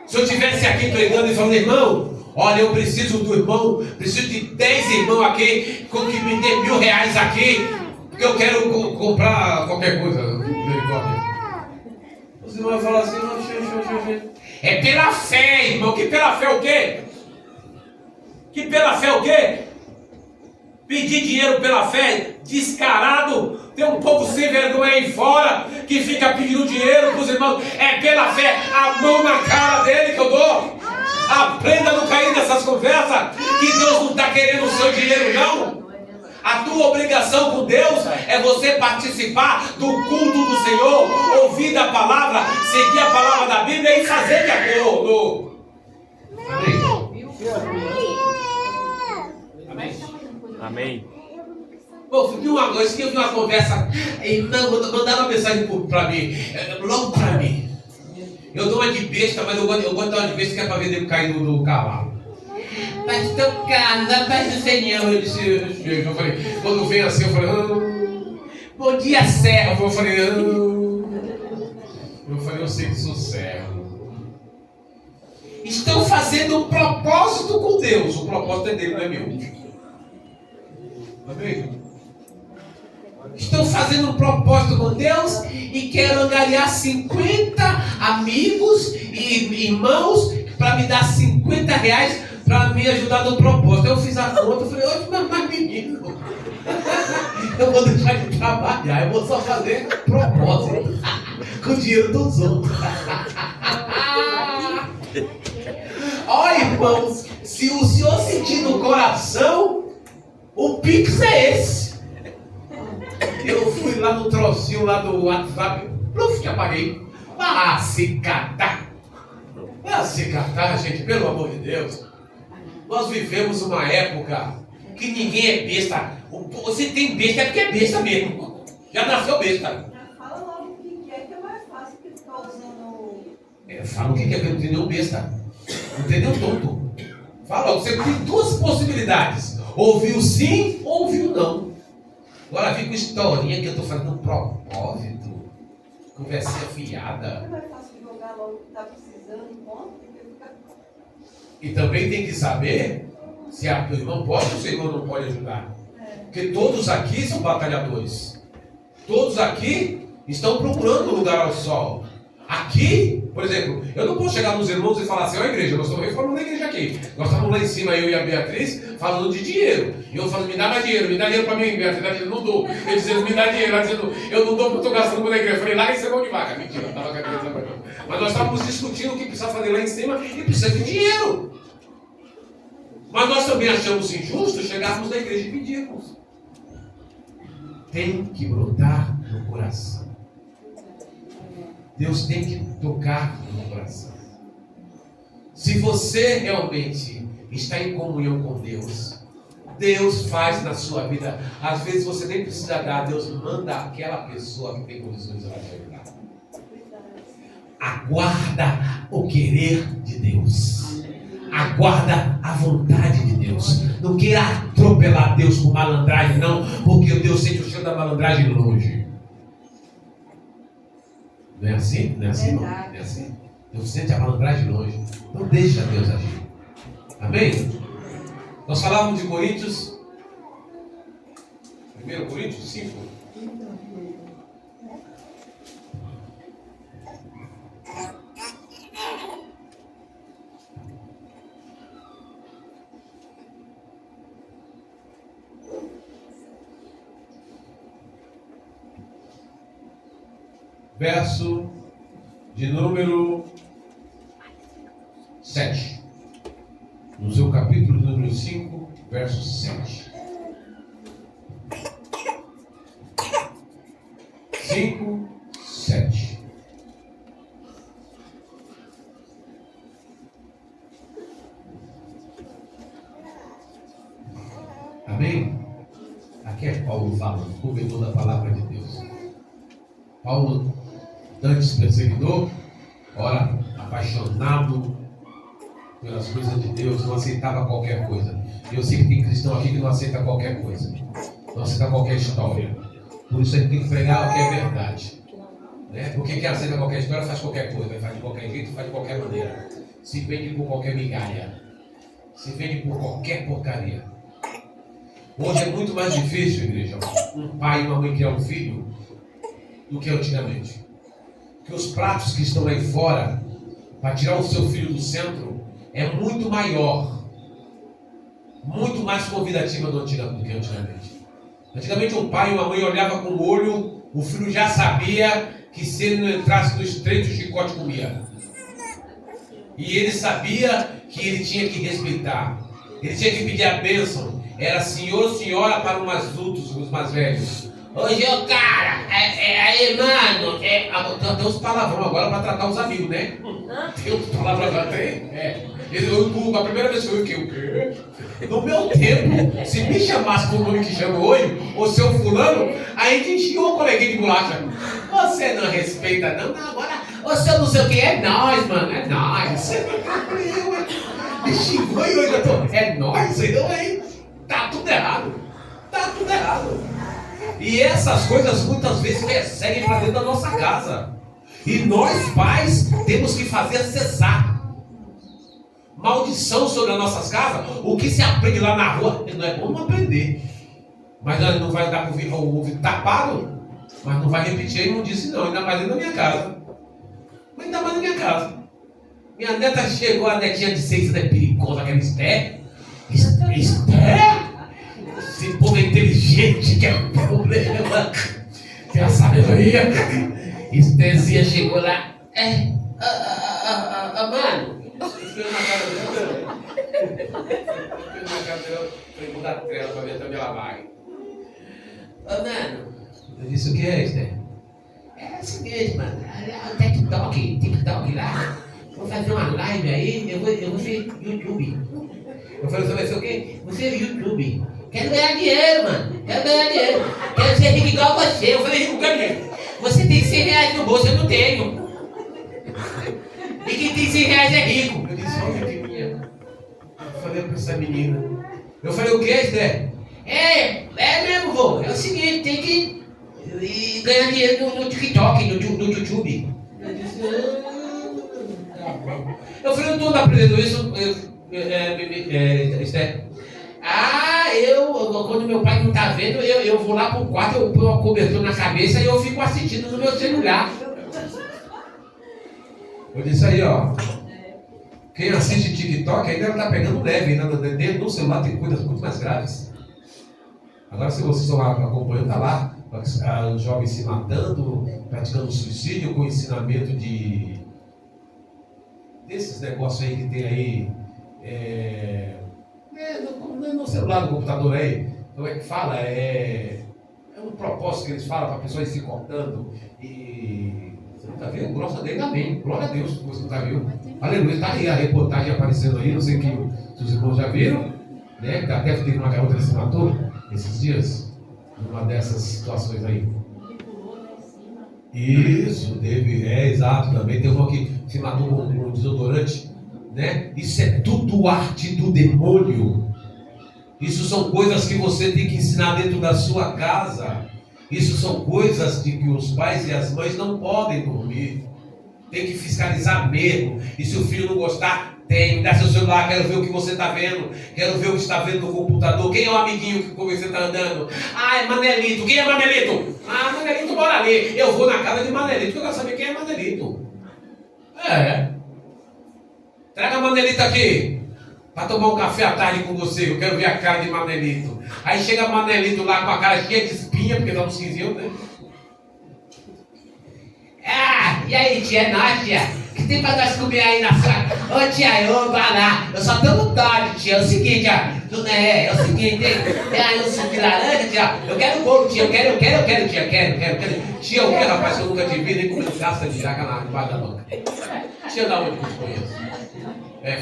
Se eu estivesse aqui pregando e falando, irmão, olha, eu preciso do irmão, preciso de 10 irmãos aqui, que me dê R$1.000 aqui, porque eu quero comprar qualquer coisa. Os irmãos vão falar assim, é pela fé, irmão. Que pela fé o quê? Que pela fé o quê? Pedir dinheiro pela fé, descarado. Tem um povo sem vergonha aí fora que fica pedindo dinheiro para os irmãos. É pela fé, a mão na cara dele que eu dou. Aprenda a não cair nessas conversas, que Deus não está querendo o seu dinheiro, não. A tua obrigação com Deus é você participar do culto do Senhor, ouvir a palavra, seguir a palavra da Bíblia e fazer de acordo. Amém? Amém. Bom, eu vi uma conversa, e mandaram uma mensagem para mim, logo para mim. Eu dou uma de besta, mas eu gosto de dar uma de besta que é para vender cair no cavalo. Pastor Carlos, a paz do Senhor. Eu falei, quando vem assim, eu falei, bom dia, servo. Eu falei, eu sei que sou servo. Estão fazendo um propósito com Deus. O propósito é dele, não é meu. Amém? Estão fazendo um propósito com Deus e quero angariar 50 amigos e irmãos para me dar R$50 para me ajudar no propósito. Eu fiz a conta, eu falei, mas menino, eu vou deixar de trabalhar, eu vou só fazer propósito com o dinheiro dos outros. Olha, irmãos, se o senhor sentir no coração, o Pix é esse. Eu fui lá no trocinho lá do WhatsApp, pluf, que apaguei. Se catar, gente, pelo amor de Deus. Nós vivemos uma época que ninguém é besta. Você tem besta é porque é besta mesmo. Já nasceu besta. Fala logo o que é mais fácil que ficar usando. Fala o que é que não tem nenhum besta. Não tem nenhum tonto. Fala, você tem duas possibilidades. Ouviu sim ou ouviu não. Agora vem com historinha que eu estou fazendo um propósito. Conversinha fiada. É mais fácil jogar logo o que está precisando, ponto. E também tem que saber se o irmão pode ou se o irmão não pode ajudar. Porque todos aqui são batalhadores. Todos aqui estão procurando um lugar ao sol. Aqui, por exemplo, eu não posso chegar nos irmãos e falar assim, ó igreja, nós estamos reformando a igreja aqui. Nós estamos lá em cima, eu e a Beatriz, falando de dinheiro. E eu falo, me dá mais dinheiro para mim, Beatriz, dá dinheiro, não dou. Ele dizendo, me dá dinheiro, ela dizendo, eu não dou porque eu estou gastando na igreja. Eu falei, lá em cima é mão de vaca. Mentira, eu estava com a cabeça para mim. Mas nós estávamos discutindo o que precisa fazer lá em cima e precisa de dinheiro. Mas nós também achamos injusto chegarmos na igreja e pedirmos. Tem que brotar no coração. Deus tem que tocar no coração. Se você realmente está em comunhão com Deus, Deus faz na sua vida. Às vezes você nem precisa dar, Deus manda aquela pessoa que tem condições de ajudar. Aguarda o querer de Deus. Aguarda a vontade de Deus. Não queira atropelar Deus com malandragem, não, porque o Deus sente o cheiro da malandragem longe. Não é assim? Não é assim, não? Não é assim? Deus sente a malandragem longe. Não deixa Deus agir. Amém? Nós falávamos de Coríntios. 1 Coríntios 5. Verso de número 7. No seu capítulo número 5, verso 7. 5, 7. Amém? Aqui é Paulo falando, corredor da palavra de Deus. Paulo, antes perseguidor, ora apaixonado pelas coisas de Deus, não aceitava qualquer coisa. Eu sei que tem cristão aqui que não aceita qualquer coisa, não aceita qualquer história. Por isso a gente tem que pregar o que é verdade, né? Porque quem aceita qualquer história faz qualquer coisa, faz de qualquer jeito, faz de qualquer maneira, se vende por qualquer migalha, se vende por qualquer porcaria. Hoje é muito mais difícil, igreja, um pai e uma mãe criar um filho do que antigamente. Que os pratos que estão aí fora para tirar o seu filho do centro é muito maior, muito mais convidativa do que antigamente. Antigamente um pai e uma mãe olhavam com o olho, o filho já sabia que se ele não entrasse no estreito, o chicote comia. E ele sabia que ele tinha que respeitar, ele tinha que pedir a bênção. Era senhor, senhora para os mais adultos, os mais velhos. Hoje, ô cara, aí, mano, tem uns palavrão agora para tratar os amigos, né? Tem uns palavrão já tem? A primeira vez que eu vi o quê? No meu tempo, se me chamasse por nome que chama hoje, o seu fulano, a gente enchia o coleguinha de bolacha. Você não respeita, não? Não, agora, o seu não sei o que, é nós, mano, é nós. Me xingou e hoje eu tô, é nós, então aí, tá tudo errado. Tá tudo errado. E essas coisas muitas vezes perseguem para dentro da nossa casa. E nós, pais, temos que fazer cessar. Maldição sobre as nossas casas, o que se aprende lá na rua, não é bom não aprender. Mas não vai dar para o ouvido tapado, mas não vai repetir, ele não disse não, ainda mais dentro da minha casa. Mas ainda mais na minha casa. Minha neta chegou, a netinha de 6 anos é perigosa, aquela Esther. Esther? Esse povo é inteligente, que é um problema. Que é a sabedoria. Estherzinha chegou lá. Mano. Espelho na cara dela. Espelho na cara dela. Falei, muda a tela pra ver até onde ela vai. Mano. Eu disse, o que é, Esther? É o seguinte, mano. O TikTok lá. Vou fazer uma live aí. Eu vou ser YouTube. Eu falei, você vai ser o quê? Você é YouTube. Quero ganhar dinheiro, mano. Quero ganhar dinheiro. Quero ser rico igual você. Eu falei, rico, cadê? Você tem 100 reais no bolso, eu não tenho. E quem tem 100 reais é rico. Eu disse, olha que minha. Eu falei pra essa menina. Eu falei, o que, Esther? É mesmo, vô. É o seguinte, tem que ganhar dinheiro no TikTok, no YouTube. Eu disse, eu falei, eu tô aprendendo isso, Esther. Quando meu pai não tá vendo, eu vou lá pro quarto, eu ponho uma cobertura na cabeça e eu fico assistindo no meu celular. Eu disse aí, ó. Quem assiste TikTok ainda tá pegando leve, ainda dentro do celular tem coisas muito mais graves. Agora, se vocês estão acompanhando, tá lá, os jovens se matando, praticando suicídio com ensinamento desses negócios aí que tem aí. No celular, no computador aí, como é que fala? É um propósito que eles falam para a pessoa ir se cortando. E você nunca viu? Grossa dele, amém. Glória a Deus que você nunca viu. Aleluia, está aí a reportagem aparecendo aí, não sei se os irmãos já viram, né? Até teve uma garota que se matou esses dias, numa dessas situações aí. Isso, exato, também tem uma que se matou com um desodorante, né? Isso é tudo arte do demônio. Isso são coisas que você tem que ensinar dentro da sua casa. Isso são coisas de que os pais e as mães não podem dormir. Tem que fiscalizar mesmo. E se o filho não gostar, Tem, me dá seu celular, quero ver o que você está vendo. Quero ver o que está vendo no computador. Quem é o amiguinho com você está andando? Ah, é Manelito. Quem é Manelito? Ah, Manelito mora ali. Eu vou na casa de Manelito, porque eu quero saber quem é Manelito. Traga Manelito aqui, para tomar um café à tarde com você. Eu quero ver a cara de Manelito. Aí chega Manelito lá com a cara cheia de espinha, porque dá uns 15 anos, né? Ah, e aí, tia Nádia? O que tem pra nós comer aí na sua... Ô tia, eu vai lá. Eu só tenho vontade, tia. É o seguinte, é o seguinte, tem aí um suco de laranja, tia. Eu quero bolo, tia. Eu quero, tia. Quero. Tia, o que, rapaz, que eu nunca te vi, nem com casca de jaca na debaixo da banca. Tia, da onde que eu conheço?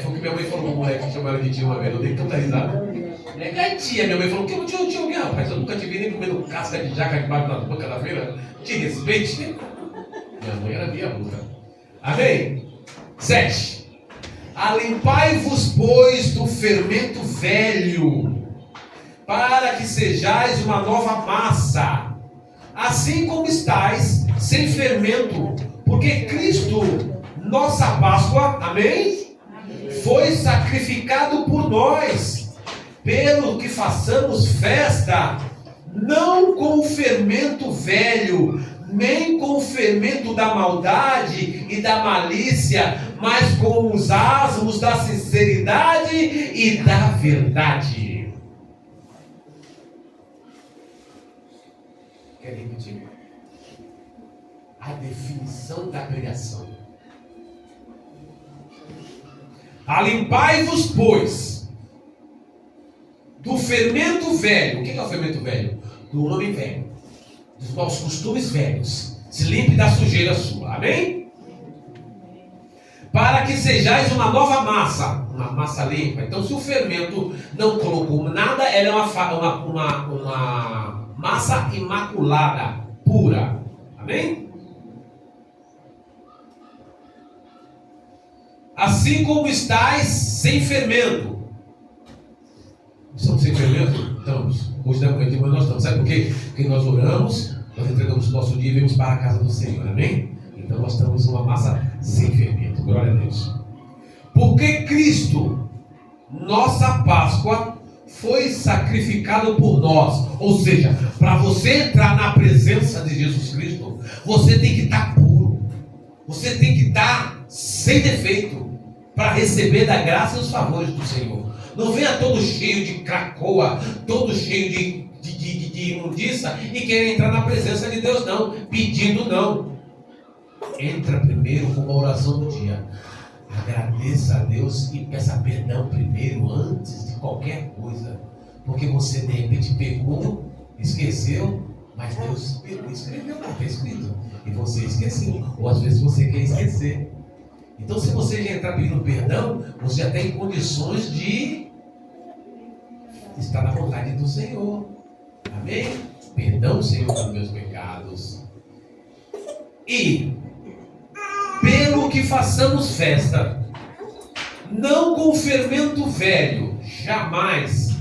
Foi o que minha mãe falou pro moleque que chamava de tia uma vez. Eu dei tanta risada. Tia, minha mãe falou, que eu tinha alguém, rapaz. Eu nunca te vi nem comendo casca de jaca debaixo da banca da feira. Te respeite. Minha mãe era minha bruta. Amém? 7. Alimpai-vos, pois, do fermento velho, para que sejais uma nova massa, assim como estáis, sem fermento, porque Cristo, nossa Páscoa, amém? Foi sacrificado por nós, pelo que façamos festa, não com o fermento velho, nem com o fermento da maldade e da malícia, mas com os asmos da sinceridade e da verdade. Quer repetir? A definição da pregação. Alimpai-vos, pois, do fermento velho. O que é o fermento velho? Do homem velho, dos nossos costumes velhos. Se limpe da sujeira sua. Amém? Para que sejais uma nova massa. Uma massa limpa. Então, se o fermento não colocou nada, ela é uma massa imaculada, pura. Amém? Assim como estáis sem fermento. Estamos sem fermento? Estamos. Hoje da manhã nós estamos. Sabe por quê? Porque nós oramos, nós entregamos o nosso dia e vamos para a casa do Senhor. Amém? Então nós estamos uma massa sem fermento. Glória a Deus. Porque Cristo, nossa Páscoa, foi sacrificado por nós. Ou seja, para você entrar na presença de Jesus Cristo, você tem que estar puro. Você tem que estar sem defeito para receber da graça e os favores do Senhor. Não venha todo cheio de cracoa, todo cheio de imundiça e querer entrar na presença de Deus, não. Pedindo, não. Entra primeiro com uma oração do dia. Agradeça a Deus e peça perdão primeiro, antes de qualquer coisa. Porque você de repente pegou, esqueceu, mas Deus pegou, escreveu, está escrito. E você esqueceu. Ou às vezes você quer esquecer. Então, se você já entrar pedindo perdão, você já tem condições de estar na vontade do Senhor. Amém? Perdão, Senhor, pelos meus pecados. E pelo que façamos festa, não com fermento velho, jamais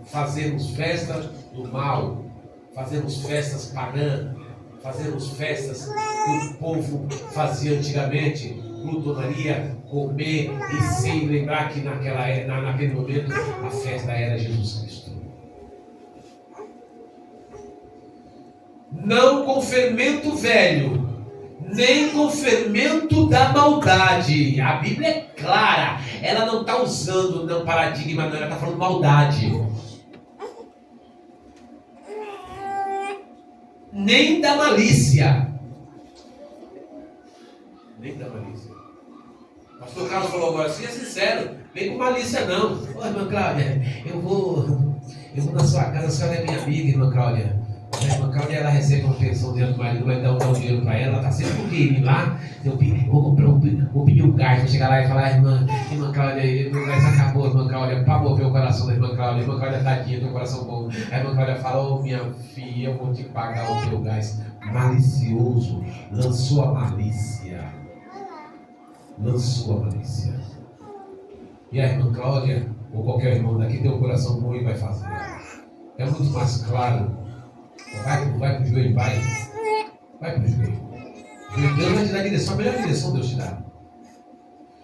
fazemos festa do mal, fazemos festas pagãs, fazemos festas que o povo fazia antigamente, glutonaria, comer e sem lembrar que naquele momento a festa era Jesus Cristo. Não com fermento velho, nem com fermento da maldade. A Bíblia é clara, ela não está usando não paradigma, não, ela está falando maldade. Nem da malícia. Nem da malícia. O pastor Carlos falou agora, seja sincero, nem com malícia não. Ô, irmã Cláudia, eu vou na sua casa, a senhora é minha amiga, irmã Cláudia. A irmã Cláudia, ela recebe uma pensão dentro do marido, vai dar um dinheiro para ela, ela está sempre com ele lá. Eu vou pedir um gás, vou chegar lá e falar, irmã Cláudia, meu gás acabou, irmã Cláudia, para mover o coração da irmã Cláudia, tadinha, teu coração bom. A irmã Cláudia fala, ô minha filha, eu vou te pagar o teu gás. Malicioso, lançou a malícia. Lançou a malícia. E a irmã Cláudia, ou qualquer irmão daqui, tem um coração bom e vai fazer. É muito mais claro. Vai pro joelho, vai. Vai pro joelho. Deus vai te dar direção, a melhor direção Deus te dá.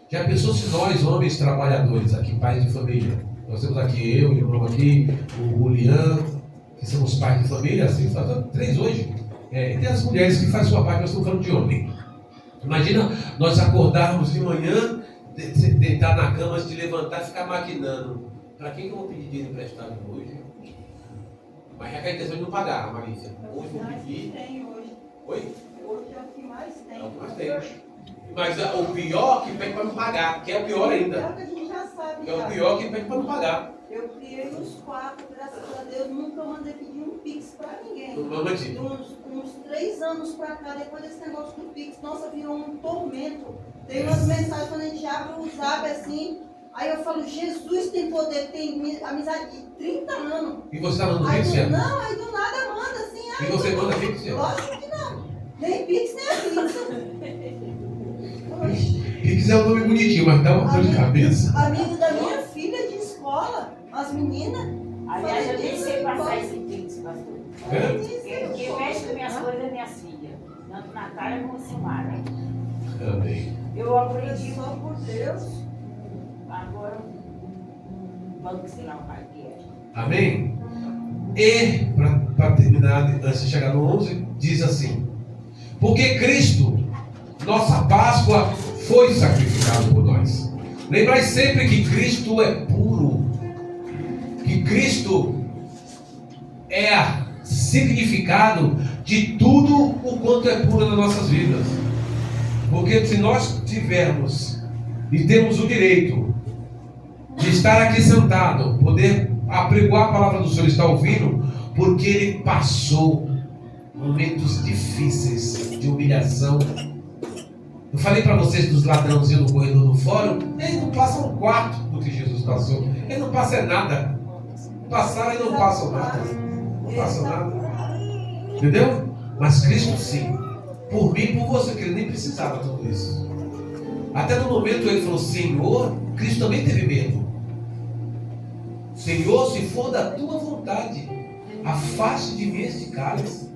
Já pensou se nós, homens trabalhadores, aqui, pais de família, nós temos aqui eu, o irmão aqui, o Julian, que somos pais de família, assim, faltam 3 hoje. E tem as mulheres que fazem sua parte, nós estamos falando de homem. Imagina nós acordarmos de manhã, deitar na cama antes de levantar e ficar maquinando. Para quem que eu vou pedir dinheiro emprestado hoje? Mas já que a intenção de não pagar, Marícia. Hoje vou pedir. Tem hoje. Oi? Hoje é o que mais tem. É o que mais tem. Mas o pior é que pede para não pagar, que é o pior ainda. É o que a gente já sabe. Que é o pior que pede para não pagar. Eu criei uns 4, graças a Deus, nunca mandei pedir um Pix pra ninguém. Mande. De uns 3 anos pra cá, depois desse negócio do Pix, nossa, virou um tormento. Tem umas mensagens quando a gente abre o zap assim, aí eu falo, Jesus tem poder, tem amizade de 30 anos. E você está mandando Aí Pix, não, aí do nada manda assim. E você manda Pix, Céu? Lógico que não. Nem Pix, nem a pizza. Pix é um nome bonitinho, mas dá uma dor de cabeça. Amigo da minha filha de escola, as meninas. Aliás, eu nem sei passar esse Pix, pastor. Quem mexe com minhas coisas é minhas filhas. Tanto Natália como Silmara. Amém. Eu aprendi Só por Deus. agora. Vamos sei lá o pai que é. Amém? E, para terminar, antes de chegar no 11, diz assim: porque Cristo, nossa Páscoa, foi sacrificado por nós. Lembrai sempre que Cristo é puro, que Cristo é significado de tudo o quanto é puro nas nossas vidas. Porque se nós tivermos e temos o direito de estar aqui sentado, poder apregoar a palavra do Senhor, estar ouvindo, porque Ele passou momentos difíceis de humilhação. Eu falei para vocês dos ladrãozinhos no corredor do fórum, eles não passam um quarto do que Jesus passou. Ele não passa nada. Passaram e não passam nada. Não passam nada. Entendeu? Mas Cristo sim. Por mim e por você, que ele nem precisava de tudo isso. Até no momento ele falou, Senhor, Cristo também teve medo. Senhor, se for da tua vontade, afaste de mim este cálice.